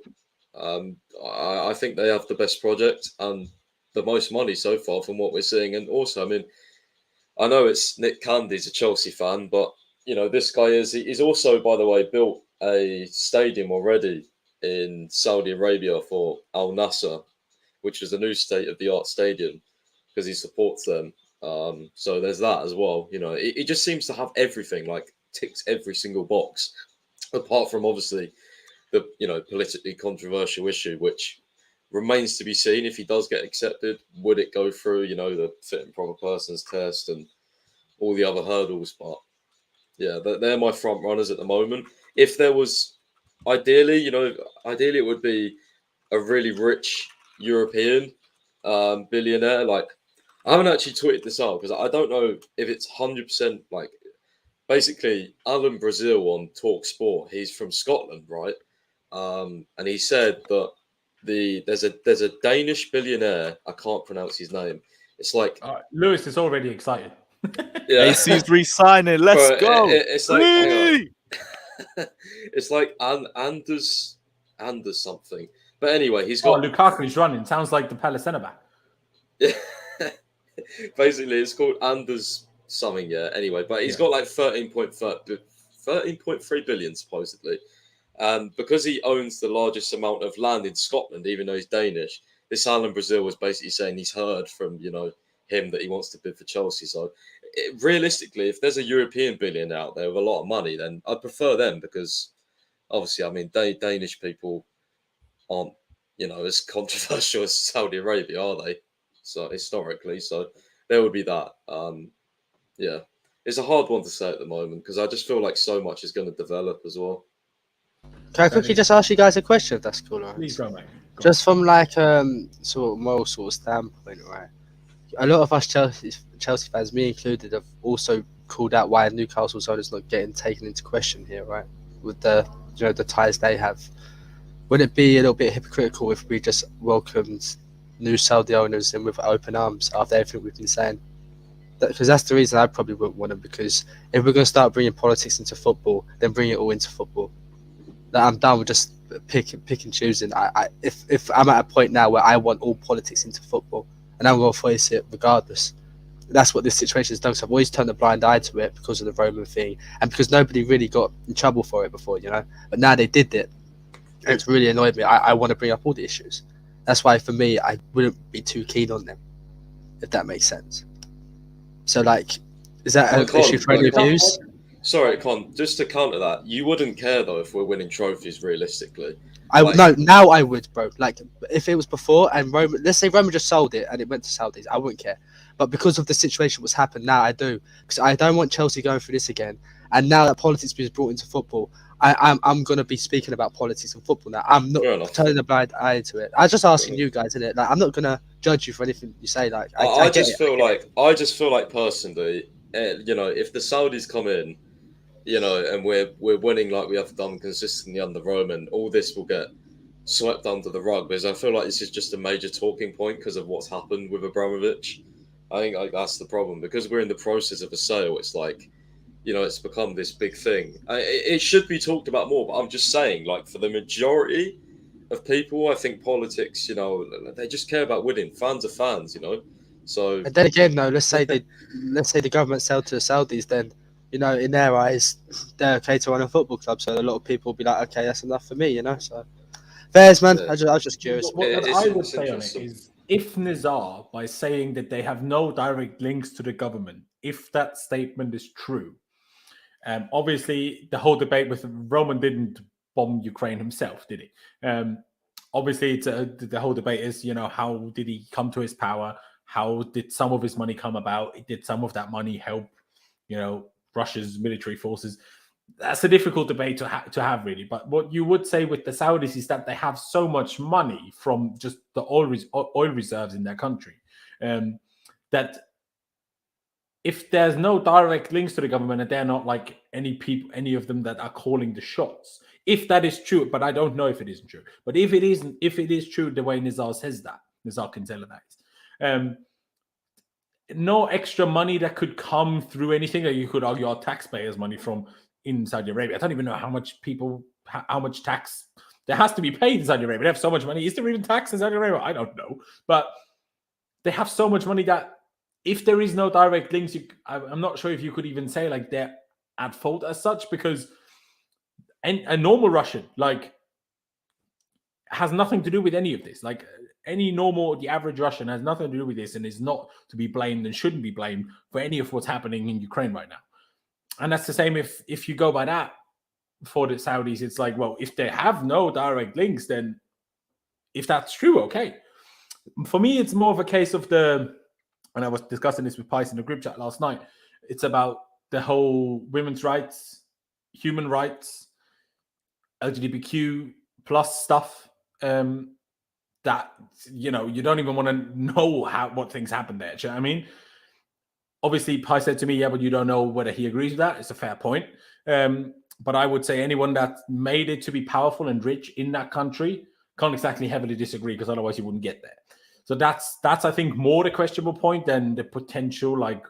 I think they have the best project and the most money so far from what we're seeing. And also, I mean, I know it's Nick Candy's a Chelsea fan, but this guy he's also, by the way, built a stadium already in Saudi Arabia for Al Nasser, which is a new state-of-the-art stadium because he supports them. So there's that as well. It just seems to have everything, like ticks every single box, apart from obviously the politically controversial issue, which remains to be seen. If he does get accepted, would it go through the fit and proper persons test and all the other hurdles? But yeah, they're my front runners at the moment. If there was, ideally it would be a really rich European billionaire. Like, I haven't actually tweeted this out because I don't know if it's 100% like. Basically, Alan Brazil on Talk Sport, he's from Scotland, right? And he said that there's a Danish billionaire. I can't pronounce his name. It's like Lewis is already excited. yeah, AC's re-signing. Let's Bro, go. it's like hang Lee! on. It's like Anders something. But anyway, he's Oh, got Lukaku's running. Sounds like the Palace centre back. basically it's called Anders something. Yeah. Anyway, but he's got like 13.3 billion supposedly. Because he owns the largest amount of land in Scotland, even though he's Danish, this Alan Brazil was basically saying he's heard from him that he wants to bid for Chelsea. So realistically, if there's a European billionaire out there with a lot of money, then I'd prefer them because obviously, I mean, Danish people aren't as controversial as Saudi Arabia, are they? So historically, so there would be that. Yeah, it's a hard one to say at the moment because I just feel like so much is going to develop as well. Can I quickly just ask you guys a question, if that's cool? Right? Please go, mate. Go Just from like sort of moral sort of standpoint, right? A lot of us Chelsea fans, me included, have also called out why Newcastle's owners not getting taken into question here, right? With the the ties they have. Would it be a little bit hypocritical if we just welcomed new Saudi owners in with open arms after everything we've been saying? Because that's the reason I probably wouldn't want them. Because if we're going to start bringing politics into football, then bring it all into football. I'm done with just pick and choosing. If I'm at a point now where I want all politics into football, and I'm going to face it regardless. That's what this situation has done. So I've always turned a blind eye to it because of the Roman thing, and because nobody really got in trouble for it before, But now they did it, and it's really annoyed me. I want to bring up all the issues. That's why, for me, I wouldn't be too keen on them, if that makes sense. So, like, is that an issue for any of you? Sorry, Con, just to counter that, you wouldn't care though if we're winning trophies realistically. Now I would, bro. Like, if it was before and Roma, let's say Roma just sold it and it went to Saudis, I wouldn't care. But because of the situation what's happened now, I do. Because I don't want Chelsea going through this again. And now that politics is brought into football, I'm going to be speaking about politics and football now. I'm not turning a blind eye to it. I'm just asking you guys, innit? Like, I'm not going to judge you for anything you say. Like, I just feel like personally, if the Saudis come in, and we're winning like we have done consistently under Roman, all this will get swept under the rug. Because I feel like this is just a major talking point because of what's happened with Abramovich. I think that's the problem because we're in the process of a sale. It's like, it's become this big thing. It should be talked about more, but I'm just saying, like, for the majority of people, I think politics, they just care about winning. Fans are fans, So, and then again, though, let's say the government sell to the Saudis, then in their eyes, they're okay to run a football club. So a lot of people will be like, okay, that's enough for me, So, fairs, man. I was just curious. What I would say on it is, if Nizar, by saying that they have no direct links to the government, if that statement is true, obviously the whole debate with Roman didn't bomb Ukraine himself, did he? Obviously, the whole debate is, how did he come to his power? How did some of his money come about? Did some of that money help, Russia's military forces? that's a difficult debate to have, really. But what you would say with the Saudis is that they have so much money from just the oil reserves in their country, that if there's no direct links to the government and they're not like any of them that are calling the shots, if that is true, but I don't know if it isn't true. But if it is true the way Nizar says that, Nizar Kinsella, that is, no extra money that could come through anything that you could argue are taxpayers' money from in Saudi Arabia. I don't even know how much tax there has to be paid in Saudi Arabia. They have so much money. Is there even tax in Saudi Arabia? I don't know. But they have so much money that if there is no direct links, I'm not sure if you could even say like they're at fault as such, because a normal Russian like has nothing to do with any of this. Like the average Russian has nothing to do with this and is not to be blamed and shouldn't be blamed for any of what's happening in Ukraine right now. And that's the same if you go by that for the Saudis. It's like, well, if they have no direct links, then if that's true, okay. For me, it's more of a case of and I was discussing this with Pice in the group chat last night, it's about the whole women's rights, human rights, LGBTQ plus stuff, that, you don't even want to know what things happen there. Do you know what I mean? Obviously, Pi said to me, yeah, but you don't know whether he agrees with that. It's a fair point. But I would say anyone that made it to be powerful and rich in that country can't exactly heavily disagree, because otherwise you wouldn't get there. So that's I think, more the questionable point than the potential like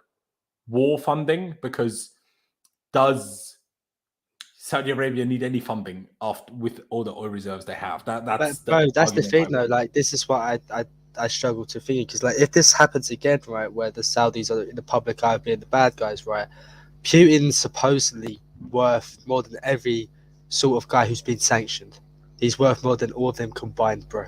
war funding, because does Saudi Arabia need any funding with all the oil reserves they have? That's the thing, though. Like, this is what I struggle to think, because like if this happens again, right, where the Saudis are in the public eye being the bad guys, right? Putin's supposedly worth more than every sort of guy who's been sanctioned. He's worth more than all of them combined, bro.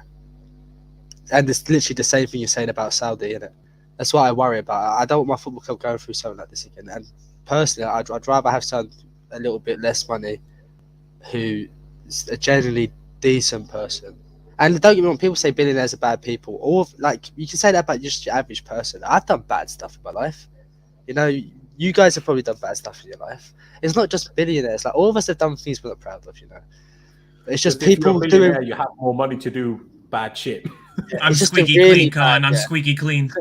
And it's literally the same thing you're saying about Saudi, isn't it? That's what I worry about. I don't want my football club going through something like this again. And personally, I'd rather have someone a little bit less money who's a generally decent person. And don't get me wrong, people say billionaires are bad people. Or like, you can say that about just your average person. I've done bad stuff in my life. You guys have probably done bad stuff in your life. It's not just billionaires. Like, all of us have done things we're not proud of, It's just people doing. You have more money to do bad shit. I'm squeaky clean, Khan. I'm squeaky clean.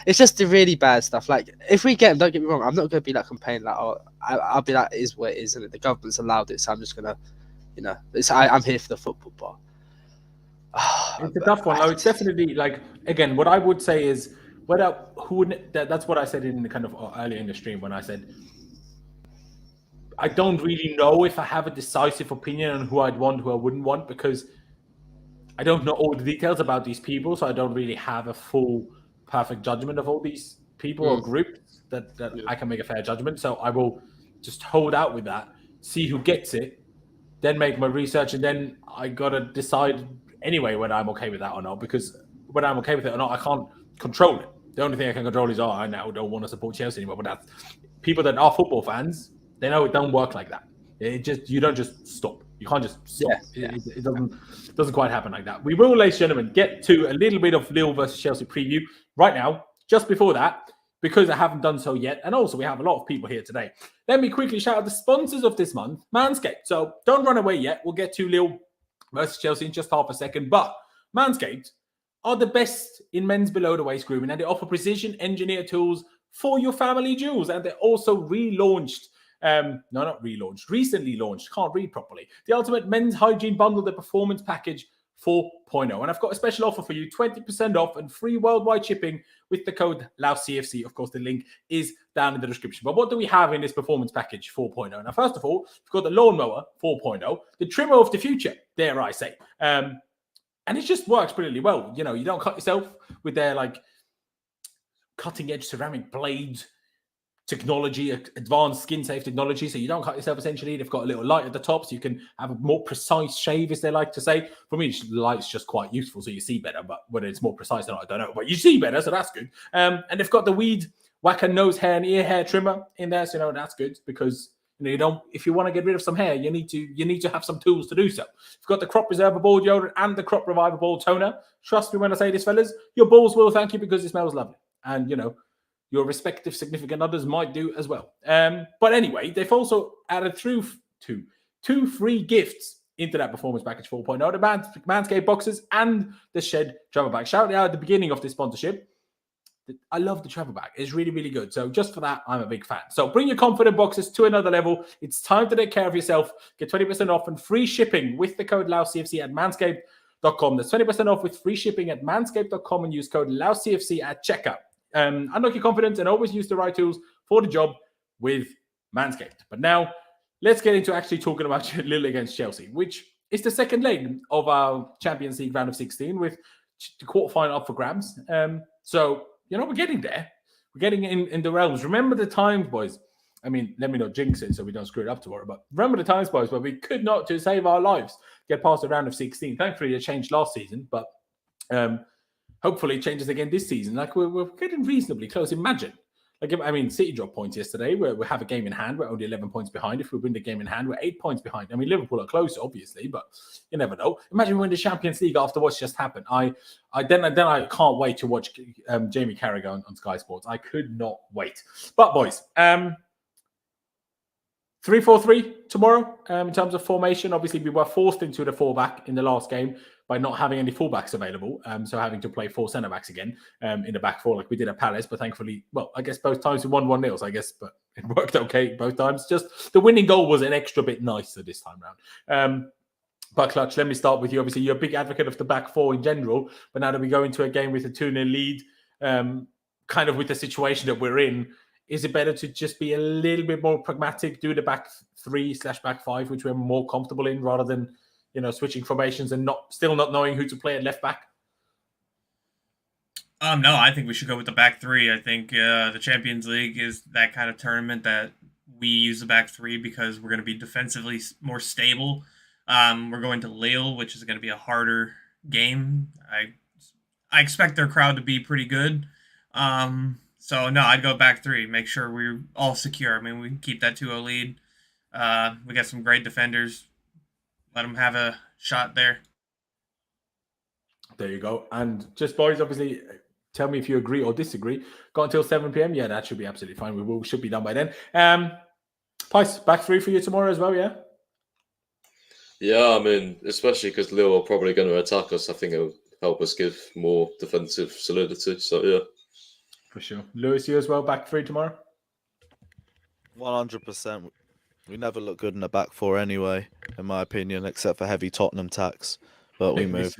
It's just the really bad stuff. Like, if we get them, don't get me wrong, I'm not going to be like complaining like, I'll be like, it is what it is, and the government's allowed it, so I'm just going to, I'm here for the football bar. It's a tough one. It's definitely like, again, what I would say is, that's what I said in the kind of earlier in the stream when I said, I don't really know if I have a decisive opinion on who I'd want, who I wouldn't want, because I don't know all the details about these people, so I don't really have a full, perfect judgment of all these people or groups that I can make a fair judgment. So I will just hold out with that, see who gets it, then make my research, and then I gotta decide anyway whether I'm okay with that or not, because whether I'm okay with it or not, I can't control it. The only thing I can control is, I now don't want to support Chelsea anymore. But that's people that are football fans, they know it don't work like that. You don't just stop. You can't just stop. Yeah. It doesn't quite happen like that. We will, ladies and gentlemen, get to a little bit of Lille versus Chelsea preview right now. Just before that, because I haven't done so yet, and also we have a lot of people here today, let me quickly shout out the sponsors of this month, Manscaped. So don't run away yet. We'll get to Lille versus Chelsea in just half a second. But Manscaped are the best in men's below-the-waist grooming, and they offer precision-engineered tools for your family jewels. And they also recently launched, can't read properly, the Ultimate Men's Hygiene Bundle, the Performance Package 4.0. And I've got a special offer for you, 20% off and free worldwide shipping with the code LAUCFC. Of course, the link is down in the description. But what do we have in this Performance Package 4.0? Now, first of all, we've got the Lawnmower 4.0, the trimmer of the future, dare I say. And it just works brilliantly well. You don't cut yourself with their like cutting-edge ceramic blades, technology, advanced skin-safe technology, so you don't cut yourself, essentially. They've got a little light at the top, so you can have a more precise shave, as they like to say. For me, the light's just quite useful, so you see better, but whether it's more precise or not, I don't know. But you see better, so that's good. And they've got the Weed Whacker nose hair and ear hair trimmer in there, so that's good, because if you want to get rid of some hair, you need to have some tools to do so. You've got the Crop Preserver Ball Deodorant and the Crop Reviver Ball Toner. Trust me when I say this, fellas, your balls will thank you, because it smells lovely. And, your respective significant others might do as well. But anyway, they've also added through 2 free gifts into that performance package 4.0, the Manscaped boxes and the Shed travel bag. Shout out at the beginning of this sponsorship. I love the travel bag. It's really, really good. So just for that, I'm a big fan. So bring your confident boxes to another level. It's time to take care of yourself. Get 20% off and free shipping with the code LAUCFC at manscaped.com. That's 20% off with free shipping at manscaped.com and use code LAUCFC at checkout. Unlock your confidence and always use the right tools for the job with Manscaped. But now, let's get into actually talking about Lille against Chelsea, which is the second leg of our Champions League round of 16 with the quarterfinal up for grabs. So, we're getting there. We're getting in the realms. Remember the times, boys. I mean, let me not jinx it so we don't screw it up tomorrow. But remember the times, boys, where we could not, to save our lives, get past the round of 16. Thankfully, it changed last season, but hopefully it changes again this season. Like, we're getting reasonably close. Imagine. City dropped points yesterday. We have a game in hand. We're only 11 points behind. If we win the game in hand, we're 8 points behind. I mean, Liverpool are close, obviously, but you never know. Imagine we win the Champions League after what's just happened. I can't wait to watch Jamie Carragher on Sky Sports. I could not wait. But boys, 3-4-3 tomorrow in terms of formation. Obviously, we were forced into the 4-back in the last game by not having any fullbacks available. So having to play 4 centre-backs again in the back 4 like we did at Palace. But thankfully, I guess both times we won 1-0, I guess. But it worked okay both times. Just the winning goal was an extra bit nicer this time round. But Clutch, let me start with you. Obviously, you're a big advocate of the back 4 in general. But now that we go into a game with a 2-0 lead, kind of with the situation that we're in, is it better to just be a little bit more pragmatic, do the back 3/back 5, which we're more comfortable in, rather than switching formations and still not knowing who to play at left back? No, I think we should go with the back 3. I think the Champions League is that kind of tournament that we use the back 3 because we're going to be defensively more stable. We're going to Lille, which is going to be a harder game. I expect their crowd to be pretty good. So, no, I'd go back 3. Make sure we're all secure. I mean, we can keep that 2-0 lead. We got some great defenders. Let them have a shot there. There you go. And just, boys, obviously, tell me if you agree or disagree. Got until 7 p.m. Yeah, that should be absolutely fine. We should be done by then. Pice, back 3 for you tomorrow as well, yeah? Yeah, I mean, especially because Lille are probably going to attack us. I think it'll help us give more defensive solidity. So, yeah. For sure. Lewis, you as well, back 3 tomorrow? 100%. We never look good in the back 4 anyway, in my opinion, except for heavy Tottenham tax. But we move.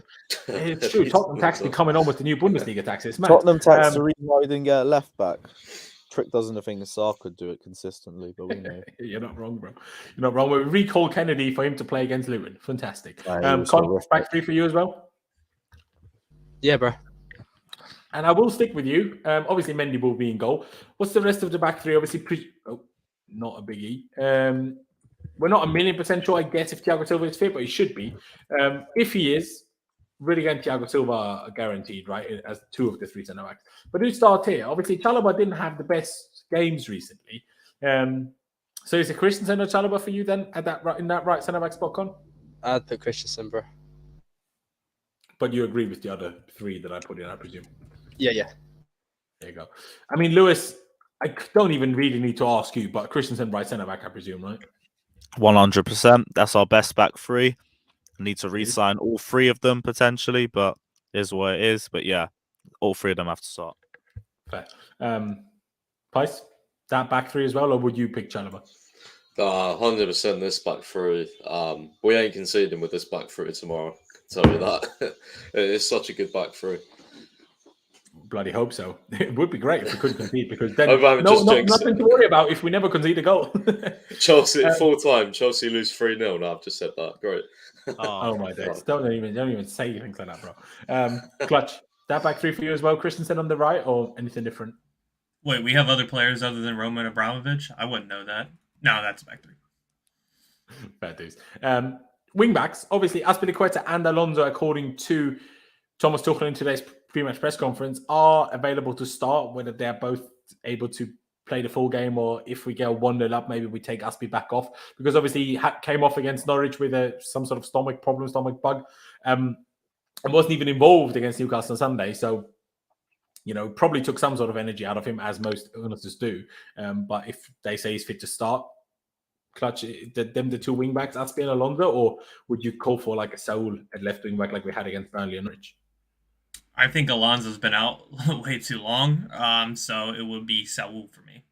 It's true. Tottenham tax be coming on with the new Bundesliga tax. It's mad. Tottenham tax the reason why we didn't get a left back. Trick doesn't think Sarr could do it consistently, but we know. You're not wrong, bro. You're not wrong. We recall Kennedy for him to play against Luton. Fantastic. Con, back 3 for you as well? Yeah, bro. And I will stick with you. Obviously, Mendy will be in goal. What's the rest of the back 3? Obviously, not a biggie. We're not 1,000,000% sure, I guess, if Thiago Silva is fit, but he should be. If he is, really again, Thiago Silva are guaranteed, right, as 2 of the 3 centre-backs. But who starts here? Obviously, Chalobah didn't have the best games recently. So is it Christensen or Chalobah for you then in that right centre-back spot, Con? I'd put Christensen, bro. But you agree with the other 3 that I put in, I presume? Yeah. There you go. I mean, Lewis, I don't even really need to ask you, but Christensen right centre-back, I presume, right? 100%. That's our best back 3. Need to re-sign all 3 of them potentially, but it is what it is. But yeah, all 3 of them have to start. Fair. Pice, that back 3 as well, or would you pick Chalobah? 100% this back 3. We ain't conceding with this back 3 tomorrow. I can tell you that. It's such a good back 3. Bloody hope so. It would be great if we couldn't concede, because then nothing to worry about if we never concede a goal. Chelsea full time. Chelsea lose 3-0. No, I've just said that. Great. Oh my days! Don't even say things like that, bro. Clutch, that back 3 for you as well. Christensen on the right, or anything different? Wait, we have other players other than Roman Abramovich? I wouldn't know that. No, that's back 3. Fair dues. Wing backs, obviously, Azpilicueta and Alonso, according to Thomas Tuchel in today's pre-match press conference, are available to start, whether they're both able to play the full game, or if we get 1-0 up, maybe we take Aspi back off, because obviously he came off against Norwich with some sort of stomach bug, and wasn't even involved against Newcastle on Sunday. So, probably took some sort of energy out of him, as most illnesses do. But if they say he's fit to start, clutch the two wing backs, Aspie and Alonso, or would you call for like a Saul at left wing back like we had against Burnley and Norwich? I think Alonso's been out way too long, so it would be Saul for me,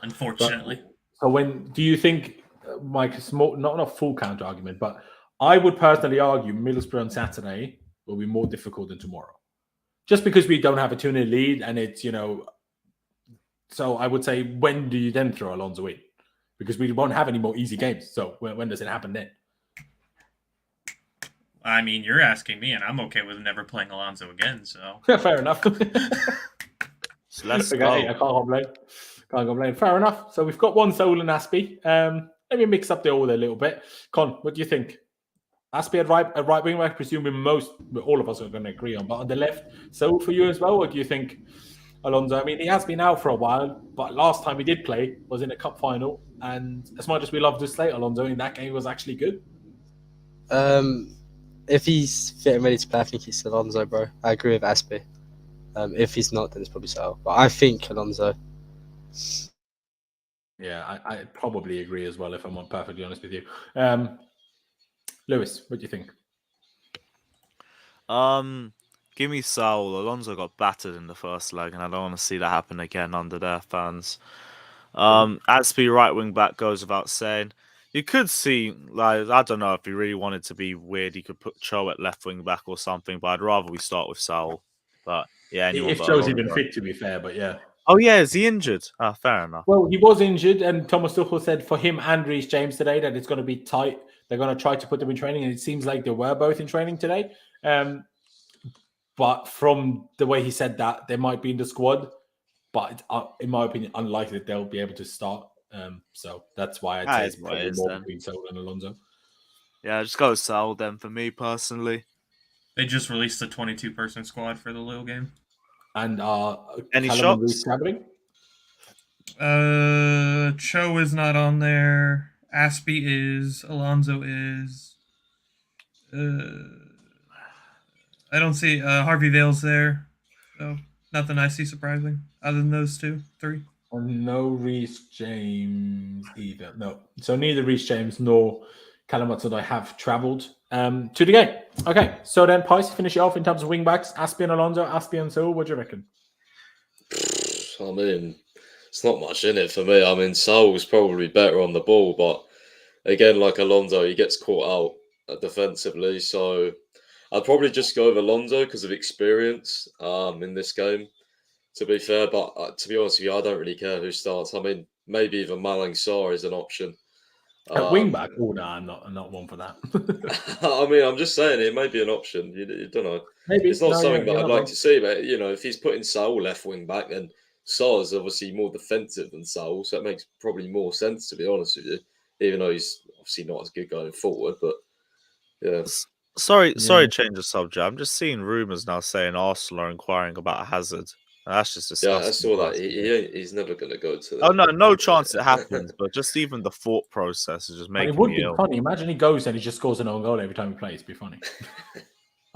unfortunately. So when do you think, Mike, not a full counter argument, but I would personally argue Middlesbrough on Saturday will be more difficult than tomorrow. Just because we don't have a 2-0 lead and it's, so I would say, when do you then throw Alonso in? Because we won't have any more easy games. So when does it happen then? I mean, you're asking me, and I'm okay with never playing Alonso again. So Yeah, fair enough. So let's Okay, go. I can't complain. Can't complain. Fair enough. So we've got one Saul and Aspie. Let me mix up the order a little bit. Con, what do you think? Aspie at right wing back, presuming all of us are going to agree on. But on the left, Saul for you as well, or do you think Alonso? I mean, he has been out for a while, but last time he did play was in a cup final, and as much as we love to slate Alonso, in that game he was actually good. If he's fit and ready to play, I think it's Alonso, bro. I agree with Aspie. If he's not, then it's probably Saul. But I think Alonso. Yeah, I probably agree as well, if I'm perfectly honest with you. Lewis, what do you think? Give me Saul. Alonso got battered in the first leg, and I don't want to see that happen again under their fans. Aspie right wing back goes without saying. You could see, like, I don't know if he really wanted to be weird, he could put Cho at left wing back or something, but I'd rather we start with Saul. But yeah, If Cho's even fit, to be fair, but yeah. Oh yeah, is he injured? Fair enough. Well, he was injured, and Thomas Tuchel said for him and Reece James today that it's going to be tight. They're going to try to put them in training, and it seems like they were both in training today. But from the way he said that, they might be in the squad, but in my opinion, unlikely that they'll be able to start. So that's why I'd say it's probably more between Saul and Alonso. Yeah, just go with Saul then for me personally. They just released the 22-person squad for the Lille game. And any Callum shots? Traveling? Cho is not on there. Aspie is. Alonso is. I don't see Harvey Vale's there. So nothing I see surprising other than those three. And no Reece James either. No. So neither Reece James nor Callum Hudson-Odoi have travelled to the game. Okay. So then, Pice, finish it off in terms of wing backs. Aspie and Alonso, Aspie and Saul. What do you reckon? I mean, it's not much in it for me. I mean, Saul's probably better on the ball, but again, like Alonso, he gets caught out defensively. So I'd probably just go with Alonso because of experience in this game, to be fair. But to be honest with you, I don't really care who starts. I mean, maybe even Malang Sarr is an option. At wing back? Oh, no, I'm not one for that. I mean, I'm just saying it may be an option. You don't know. Maybe. It's not something that I'd like wrong. to see, but if he's putting Saul left wing back, then Sarr's obviously more defensive than Saul, so it makes probably more sense, to be honest with you. Even though he's obviously not as good going forward, but yeah. Sorry, change the subject. I'm just seeing rumours now saying Arsenal are inquiring about Hazard. That's just disgusting. Yeah, I saw that. He's never going to go to that. Oh, no chance it happens. But just even the thought process is just making it would me be ill. funny. Imagine he goes and he just scores an own goal every time he plays. It'd be funny.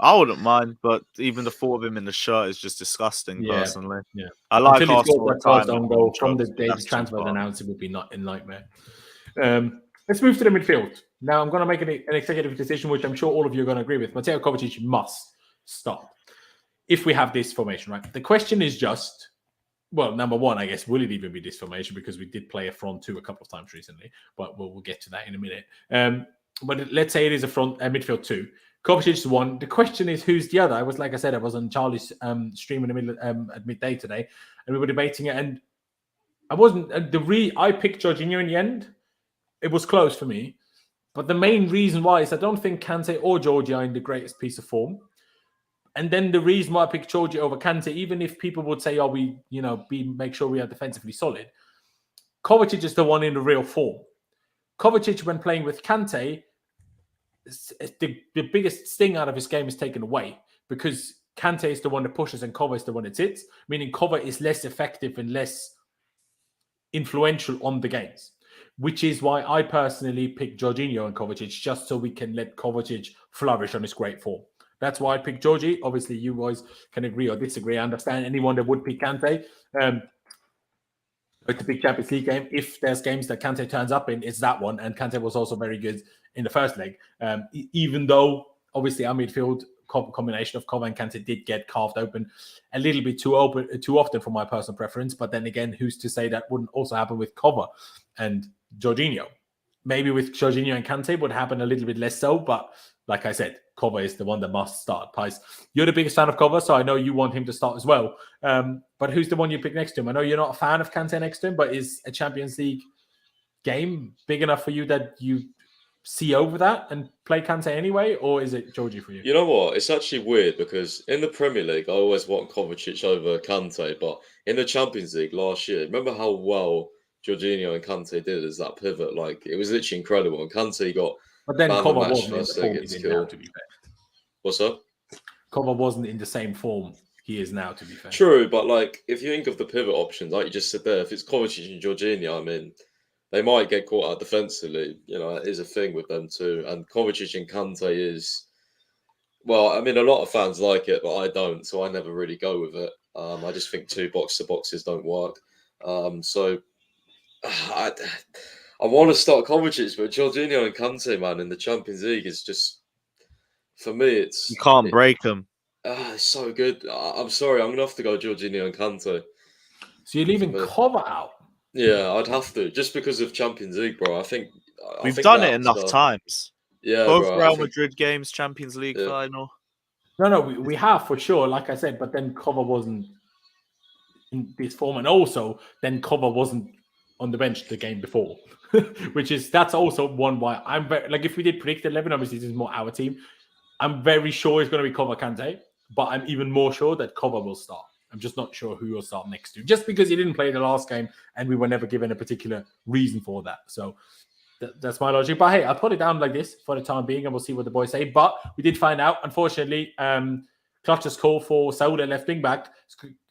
I wouldn't mind, but even the thought of him in the shirt is just disgusting, Yeah, personally. yeah. I like Until he Arsenal. scores that first own goal from the day the transfer was announced, it would be not a nightmare. Let's move to the midfield. Now, I'm going to make an executive decision, which I'm sure all of you are going to agree with. Mateo Kovacic must start if we have this formation, right? The question is just, well, number one, I guess, will it even be this formation? Because we did play a front two a couple of times recently, but we'll get to that in a minute. But let's say it is a midfield two. Kovacic is one. The question is, who's the other? I was on Charlie's stream in the middle at midday today, and we were debating it. And I wasn't I picked Jorginho in the end. It was close for me, but the main reason why is I don't think Kante or Georgie are in the greatest piece of form. And then the reason why I picked Georgie over Kante, even if people would say, make sure we are defensively solid, Kovacic is the one in the real form. Kovacic, when playing with Kante, the biggest sting out of his game is taken away because Kante is the one that pushes and Kova is the one that sits, meaning Kova is less effective and less influential on the games, which is why I personally picked Jorginho and Kovacic, just so we can let Kovacic flourish on his great form. That's why I picked Georgie. Obviously, you guys can agree or disagree. I understand anyone that would pick Kante. But it's a big Champions League game. If there's games that Kante turns up in, it's that one. And Kante was also very good in the first leg. Even though, obviously, our midfield combination of Kova and Kante did get carved open a little bit too often for my personal preference. But then again, who's to say that wouldn't also happen with Kova and Jorginho? Maybe with Jorginho and Kante would happen a little bit less so. But like I said, Kova is the one that must start. Pies, you're the biggest fan of Kova, so I know you want him to start as well. But who's the one you pick next to him? I know you're not a fan of Kante next to him, but is a Champions League game big enough for you that you see over that and play Kante anyway, or is it Georgie for you? You know what? It's actually weird because in the Premier League, I always want Kovacic over Kante, but in the Champions League last year, remember how well Jorginho and Kante did as that pivot? Like, it was literally incredible. And Kante got But then man of the Kova match wasn't in the first form against he's in now, Kiel. to be fair. What's up? Kova wasn't in the same form he is now, to be fair. True, but like if you think of the pivot options, like you just said there, if it's Kovacic and Jorginho, I mean, they might get caught out defensively. You know, it is a thing with them too. And Kovacic and Kante is, well, I mean, a lot of fans like it, but I don't, so I never really go with it. I just think two box-to-boxes don't work. So I want to start Kovacic, but Jorginho and Kante, man, in the Champions League is just, for me, it's... You can't break them. It's so good. I'm sorry, I'm going to have to go Jorginho and Kante. So you're leaving Kova out? Yeah, I'd have to, just because of Champions League, bro. I think We've done it enough times. Yeah, both bro, Real Madrid games, Champions League final. No, we have for sure, like I said, but then Kova wasn't in this form, and also then Kova wasn't on the bench the game before, that's also one why I'm very, like, if we did predict 11, obviously this is more our team. I'm very sure it's going to be Kova Kante, but I'm even more sure that Kova will start. I'm just not sure who will start next to, just because he didn't play the last game and we were never given a particular reason for that. So that's my logic. But hey, I'll put it down like this for the time being and we'll see what the boys say. But we did find out, unfortunately, Clutch's call for Saul, left wing back,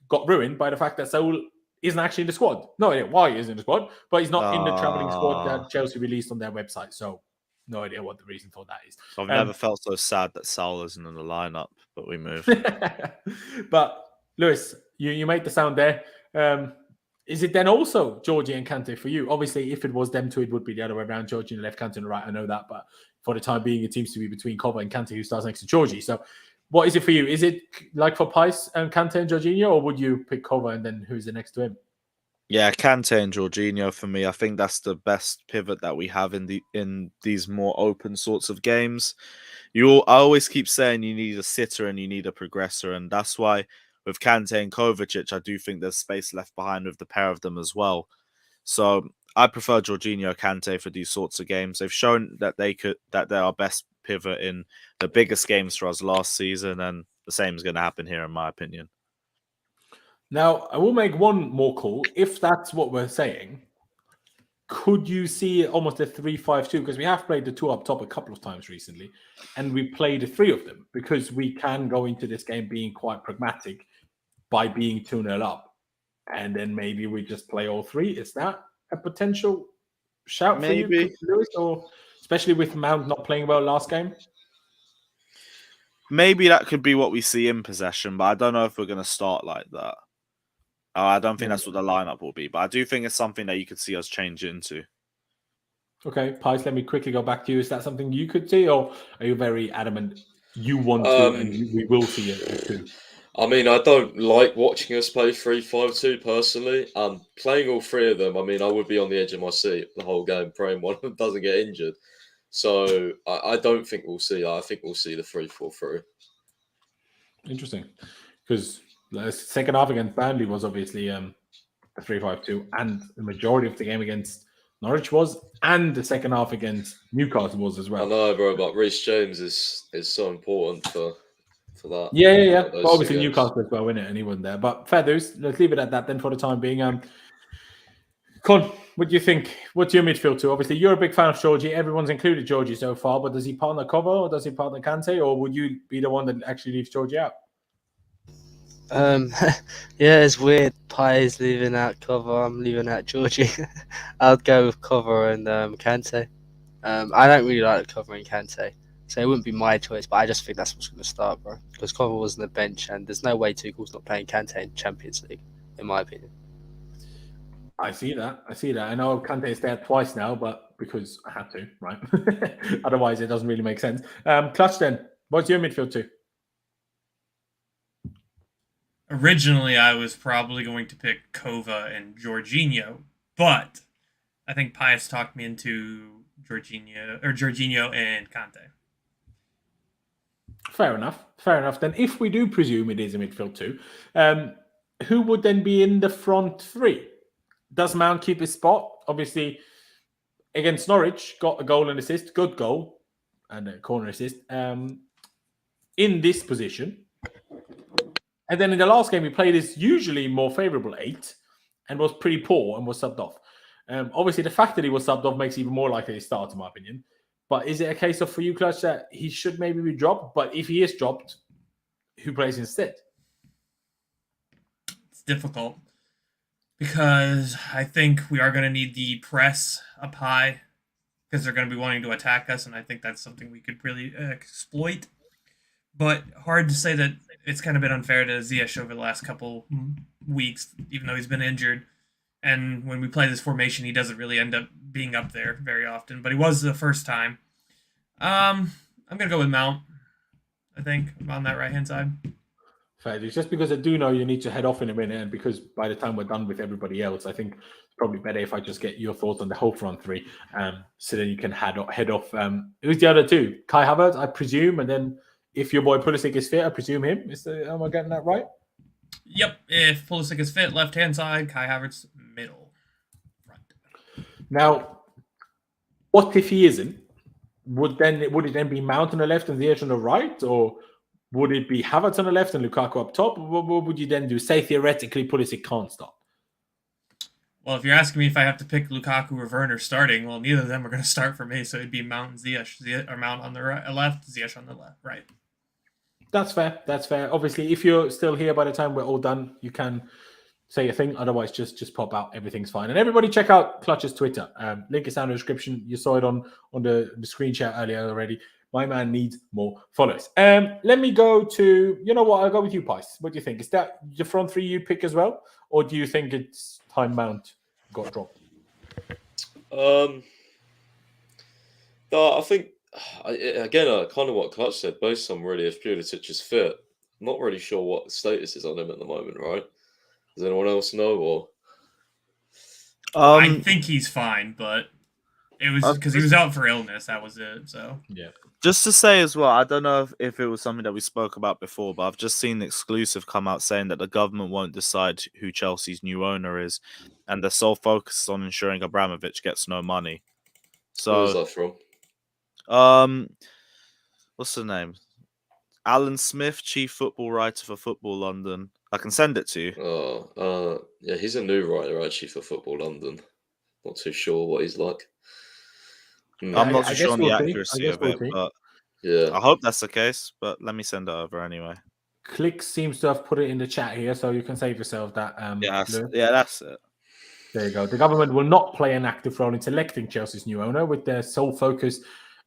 got ruined by the fact that Saul isn't actually in the squad. No idea why he isn't in the squad, but he's not in the travelling squad that Chelsea released on their website. So no idea what the reason for that is. I've never felt so sad that Saul isn't in the lineup, but we move. But Lewis, you made the sound there. Is it then also Georgie and Kante for you? Obviously, if it was them two, it would be the other way around. Georgie on the left, Kante on the right. I know that, but for the time being, it seems to be between Kova and Kante, who starts next to Georgie. So, what is it for you? Is it like for Pice and Kante and Jorginho, or would you pick Kova and then who's the next to him? Yeah, Kante and Jorginho for me. I think that's the best pivot that we have in these more open sorts of games. I always keep saying you need a sitter and you need a progressor, and that's why with Kante and Kovacic, I do think there's space left behind with the pair of them as well. So I prefer Jorginho Kante for these sorts of games. They've shown that they're our best pivot in the biggest games for us last season, and the same is going to happen here, in my opinion. Now, I will make one more call. If that's what we're saying, could you see almost a 3-5-2? Because we have played the two up top a couple of times recently, and we played the three of them because we can go into this game being quite pragmatic by being 2-0 up. And then maybe we just play all three. Is that a potential shout for you, Lewis? Or especially with Mount not playing well last game? Maybe that could be what we see in possession, but I don't know if we're going to start like that. I don't think that's what the lineup will be, but I do think it's something that you could see us change into. Okay, Pies, let me quickly go back to you. Is that something you could see, or are you very adamant you want to and we will see it too? I mean, I don't like watching us play 3-5-2 personally. Playing all three of them, I mean, I would be on the edge of my seat the whole game praying one of them doesn't get injured. So I don't think we'll see that. I think we'll see the 3-4-3. Interesting. Because the second half against Burnley was obviously a 3-5-2, and the majority of the game against Norwich was, and the second half against Newcastle was as well. I know, bro, but Reece James is so important for that. Yeah. But obviously Newcastle as well, isn't it? And he wasn't there. But fair dues. Let's leave it at that then for the time being. Con, what do you think? What's your midfield to? Obviously, you're a big fan of Georgie. Everyone's included Georgie so far, but does he partner Kova or does he partner Kante, or would you be the one that actually leaves Georgie out? Yeah, it's weird. Pies leaving out Kova. I'm leaving out Georgie. I'd go with Kova and Kante. I don't really like Kova and Kante, so it wouldn't be my choice. But I just think that's what's going to start, bro. Because Kova was on the bench, and there's no way Tuchel's not playing Kante in Champions League, in my opinion. I see that. I know Kante is there twice now, but because I had to, right? Otherwise, it doesn't really make sense. Clutch then. What's your midfield two? Originally, I was probably going to pick Kova and Jorginho, but I think Pius talked me into Jorginho and Kante. Fair enough. Then if we do presume it is a midfield two, who would then be in the front three? Does Mount keep his spot? Obviously, against Norwich, got a goal and assist, good goal, and a corner assist in this position. And then in the last game, he played his usually more favourable 8 and was pretty poor and was subbed off. Obviously, the fact that he was subbed off makes it even more likely to start, in my opinion. But is it a case of, for you, Clutch, that he should maybe be dropped? But if he is dropped, who plays instead? It's difficult because I think we are going to need the press up high because they're going to be wanting to attack us, and I think that's something we could really exploit. But hard to say that it's kind of been unfair to Ziyech over the last couple weeks, even though he's been injured. And when we play this formation, he doesn't really end up being up there very often. But he was the first time. I'm going to go with Mount, I think, on that right-hand side. Fair. It's just because I do know you need to head off in a minute, and because by the time we're done with everybody else, I think it's probably better if I just get your thoughts on the whole front three, so then you can head off. Who's the other two? Kai Havertz, I presume, and then if your boy Pulisic is fit, I presume him. Am I getting that right? Yep. If Pulisic is fit, left-hand side, Kai Havertz, middle, front. Now, what if he isn't? Would it then be Mount on the left and Ziyech on the right, or would it be Havertz on the left and Lukaku up top? What would you then do? Say theoretically Pulisic can't start. Well, if you're asking me if I have to pick Lukaku or Werner starting, well, neither of them are going to start for me, so it'd be Mount and Ziyech, or Mount on the left, Ziyech on the right. That's fair. Obviously, if you're still here by the time we're all done, you can say a thing. Otherwise, just pop out. Everything's fine. And everybody check out Clutch's Twitter. Link is down in the description. You saw it on the screen share earlier already. My man needs more followers. Let me go to, you know what, I'll go with you, Pice. What do you think? Is that the front three you pick as well? Or do you think it's time Mount got dropped? No, I think, again, kind of what Clutch said, based on really if Pulisic is fit. I'm not really sure what the status is on him at the moment, right? Does anyone else know? Or I think he's fine, but it was because he was out for illness. That was it. So yeah. Just to say as well, I don't know if it was something that we spoke about before, but I've just seen the exclusive come out saying that the government won't decide who Chelsea's new owner is, and their sole focus is on ensuring Abramovich gets no money. So, where's that from? What's the name? Alan Smith, chief football writer for Football London. I can send it to you. Yeah, he's a new writer actually for Football London. Not too sure what he's like. I'm not too sure on the we'll accuracy of it, but yeah, I hope that's the case. But let me send it over anyway. Click seems to have put it in the chat here, so you can save yourself that. That's it. There you go. The government will not play an active role in selecting Chelsea's new owner, with their sole focus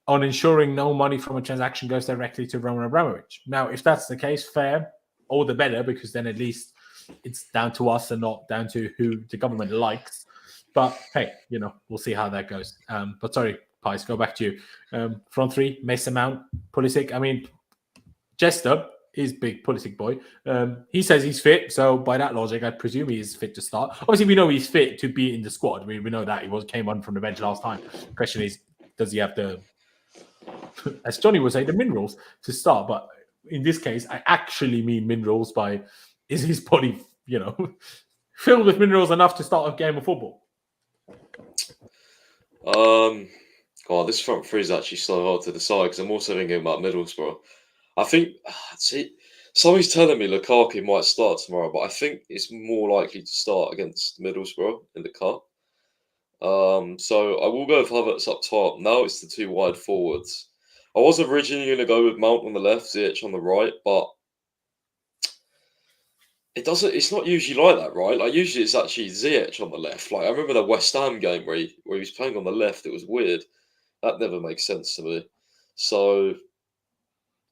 on ensuring no money from a transaction goes directly to Roman Abramovich. Now, if that's the case, fair, all the better, because then at least it's down to us and not down to who the government likes. But hey, we'll see how that goes. But sorry, Pies, go back to you. Front three, Mason Mount, Pulisic. I mean, Jester is big Pulisic boy. He says he's fit, so by that logic, I presume he is fit to start. Obviously, we know he's fit to be in the squad. We know that he came on from the bench last time. The question is, does he have the, as Johnny would say, the minerals to start? But in this case, I actually mean minerals by, is his body, filled with minerals enough to start a game of football? God, this front three is actually so hard to decide because I'm also thinking about Middlesbrough. I think, somebody's telling me Lukaku might start tomorrow, but I think it's more likely to start against Middlesbrough in the cup. So I will go with Havertz up top. Now it's the two wide forwards. I was originally going to go with Mount on the left, Ziyech on the right, but it's not usually like that, right? Like usually it's actually Ziyech on the left. Like I remember the West Ham game where he was playing on the left. It was weird. That never makes sense to me. So,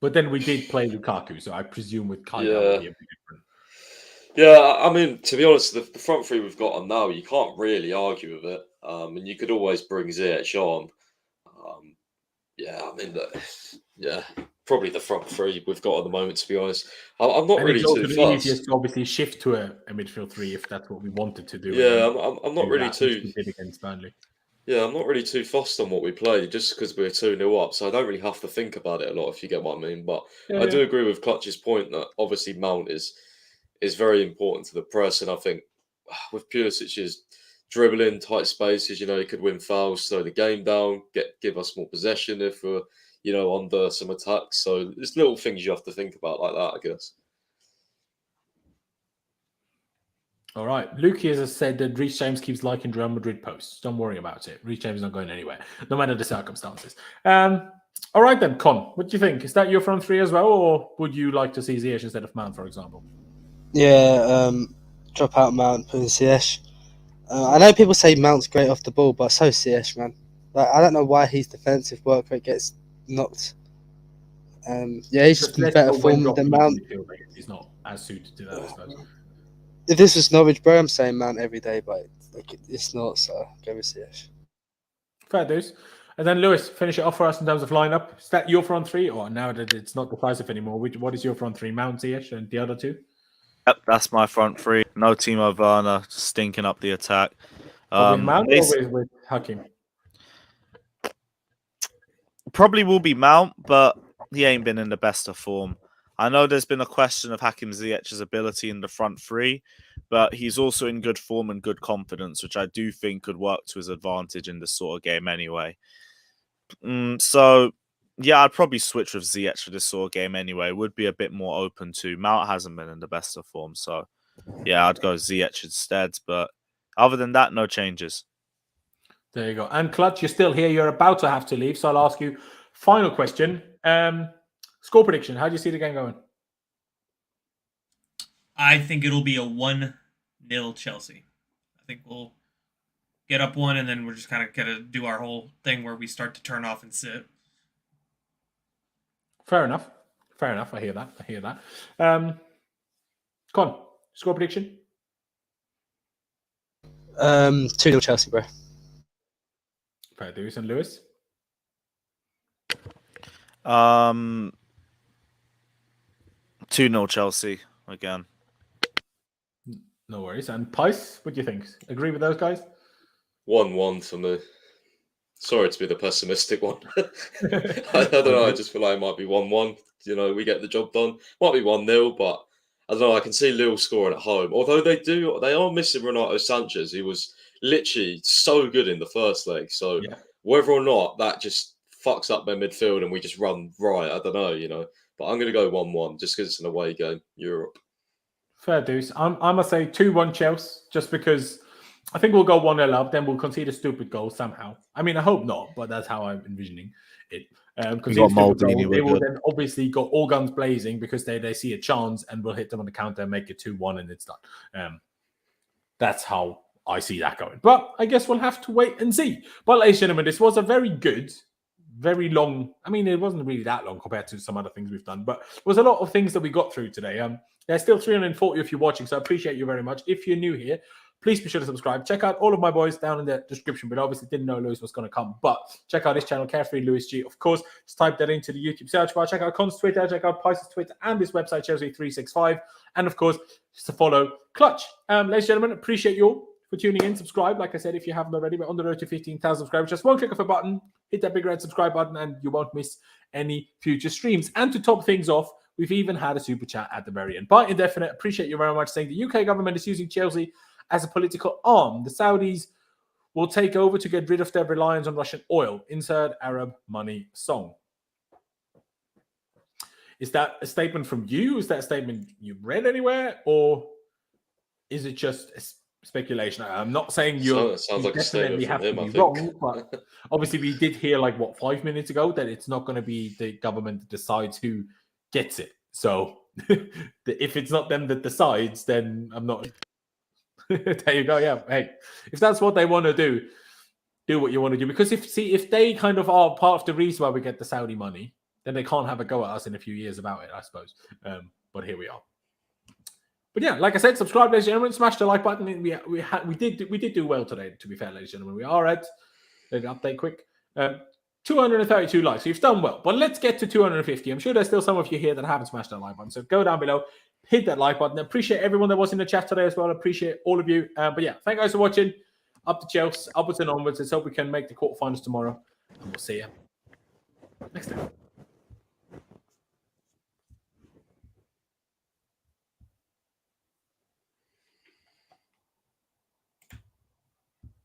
but then we did play Lukaku, so I presume with Kai that would be a bit different. Yeah, I mean, to be honest, the front three we've got on now, you can't really argue with it. And you could always bring Ziyech on. Yeah, I mean, yeah, probably the front three we've got at the moment, to be honest. I'm not And really it's also too the fussed. easiest to obviously shift to a midfield three if that's what we wanted to do. Yeah, and then I'm not do really that, which too. we did against Burnley. Yeah, I'm not really too fussed on what we play just because we're 2-0 up. So I don't really have to think about it a lot, if you get what I mean. But I do agree with Clutch's point that obviously Mount is very important to the press. And I think with Pulisic's dribbling, tight spaces, he could win fouls, slow the game down, give us more possession if we're, under some attacks. So there's little things you have to think about like that, I guess. All right. Luke has said that Reece James keeps liking Real Madrid posts. Don't worry about it. Reece James is not going anywhere, no matter the circumstances. All right then, Con. What do you think? Is that your front three as well, or would you like to see Ziyech instead of Mount, for example? Yeah, drop out Mount, put in Ziyech. I know people say Mount's great off the ball, but so is Ziyech, man. Like, I don't know why his defensive work rate gets knocked. Yeah, he's just in better form than Mount. He's not as suited to that, I suppose. If this was Norwich, bro, I'm saying Mount every day, but it's not, so go with Ziyech. Fair dues. And then Lewis, finish it off for us in terms of lineup. Is that your front three, or now that it's not decisive anymore? What is your front three? Mount, Ziyech, and the other two? Yep, that's my front three. No Timo Werner stinking up the attack. With Mount or with Hakim? Probably will be Mount, but he ain't been in the best of form. I know there's been a question of Hakim Ziyech's ability in the front three, but he's also in good form and good confidence, which I do think could work to his advantage in this sort of game anyway. So, yeah, I'd probably switch with Ziyech for this sort of game anyway. Would be a bit more open to. Mount hasn't been in the best of form, so yeah, I'd go Ziyech instead. But other than that, no changes. There you go. And Clutch, you're still here. You're about to have to leave, so I'll ask you final question. Score prediction. How do you see the game going? I think it'll be a 1-0 Chelsea. I think we'll get up one, and then we're just kind of gonna do our whole thing where we start to turn off and sit. Fair enough. I hear that. Con, score prediction? 2-0 Chelsea, bro. Fair dues. And Lewis? 2-0 Chelsea again. No worries. And Pice, what do you think? Agree with those guys? 1-1 for me. Sorry to be the pessimistic one. I don't know. I just feel like it might be 1-1. We get the job done. Might be 1-0, but I don't know. I can see Lille scoring at home. Although they are missing Renato Sanchez, who was literally so good in the first leg. So whether or not that just fucks up their midfield and we just run right, I don't know, But I'm going to go 1-1 just because it's an away game, Europe. Fair dues. I'm going to say 2-1 Chelsea, just because I think we'll go 1-0 up, then we'll concede a stupid goal somehow. I mean, I hope not, but that's how I'm envisioning it. They will then obviously go all guns blazing because they see a chance and we'll hit them on the counter and make it 2-1 and it's done. That's how I see that going. But I guess we'll have to wait and see. But ladies and gentlemen, this was a very good, very long. I mean, it wasn't really that long compared to some other things we've done, but it was a lot of things that we got through today. There's still 340 if you're watching, so I appreciate you very much. If you're new here, please be sure to subscribe. Check out all of my boys down in the description, but obviously didn't know Lewis was going to come. But check out his channel, Carefree Lewis G. Of course, just type that into the YouTube search bar. Check out Con's Twitter, check out Pice's Twitter, and this website, Chelsea365. And of course, just to follow Clutch. Ladies and gentlemen, appreciate you all for tuning in. Subscribe, like I said, if you haven't already. We're on the road to 15,000 subscribers. Just one click of a button, hit that big red subscribe button, and you won't miss any future streams. And to top things off, we've even had a super chat at the very end. By Indefinite, appreciate you very much, saying the UK government is using Chelsea as a political arm. The Saudis will take over to get rid of their reliance on Russian oil. Insert Arab money song. Is that a statement from you? Is that a statement you've read anywhere? Or is it just speculation? I'm not saying you're sounds like definitely have to be wrong, but obviously we did hear 5 minutes ago that it's not going to be the government that decides who gets it. So if it's not them that decides, then I'm not. There you go. Yeah. Hey, if that's what they want to do what you want to do. Because if they kind of are part of the reason why we get the Saudi money, then they can't have a go at us in a few years about it, I suppose. But here we are. But yeah, like I said, subscribe, ladies and gentlemen. Smash the like button. We did do well today, to be fair, ladies and gentlemen. We are at, let me update quick. 232 likes. So you've done well. But let's get to 250. I'm sure there's still some of you here that haven't smashed that like button. So go down below, hit that like button. I appreciate everyone that was in the chat today as well. I appreciate all of you. But yeah, thank you guys for watching. Up to Chelsea, upwards and onwards. Let's hope we can make the quarterfinals tomorrow. And we'll see you next time.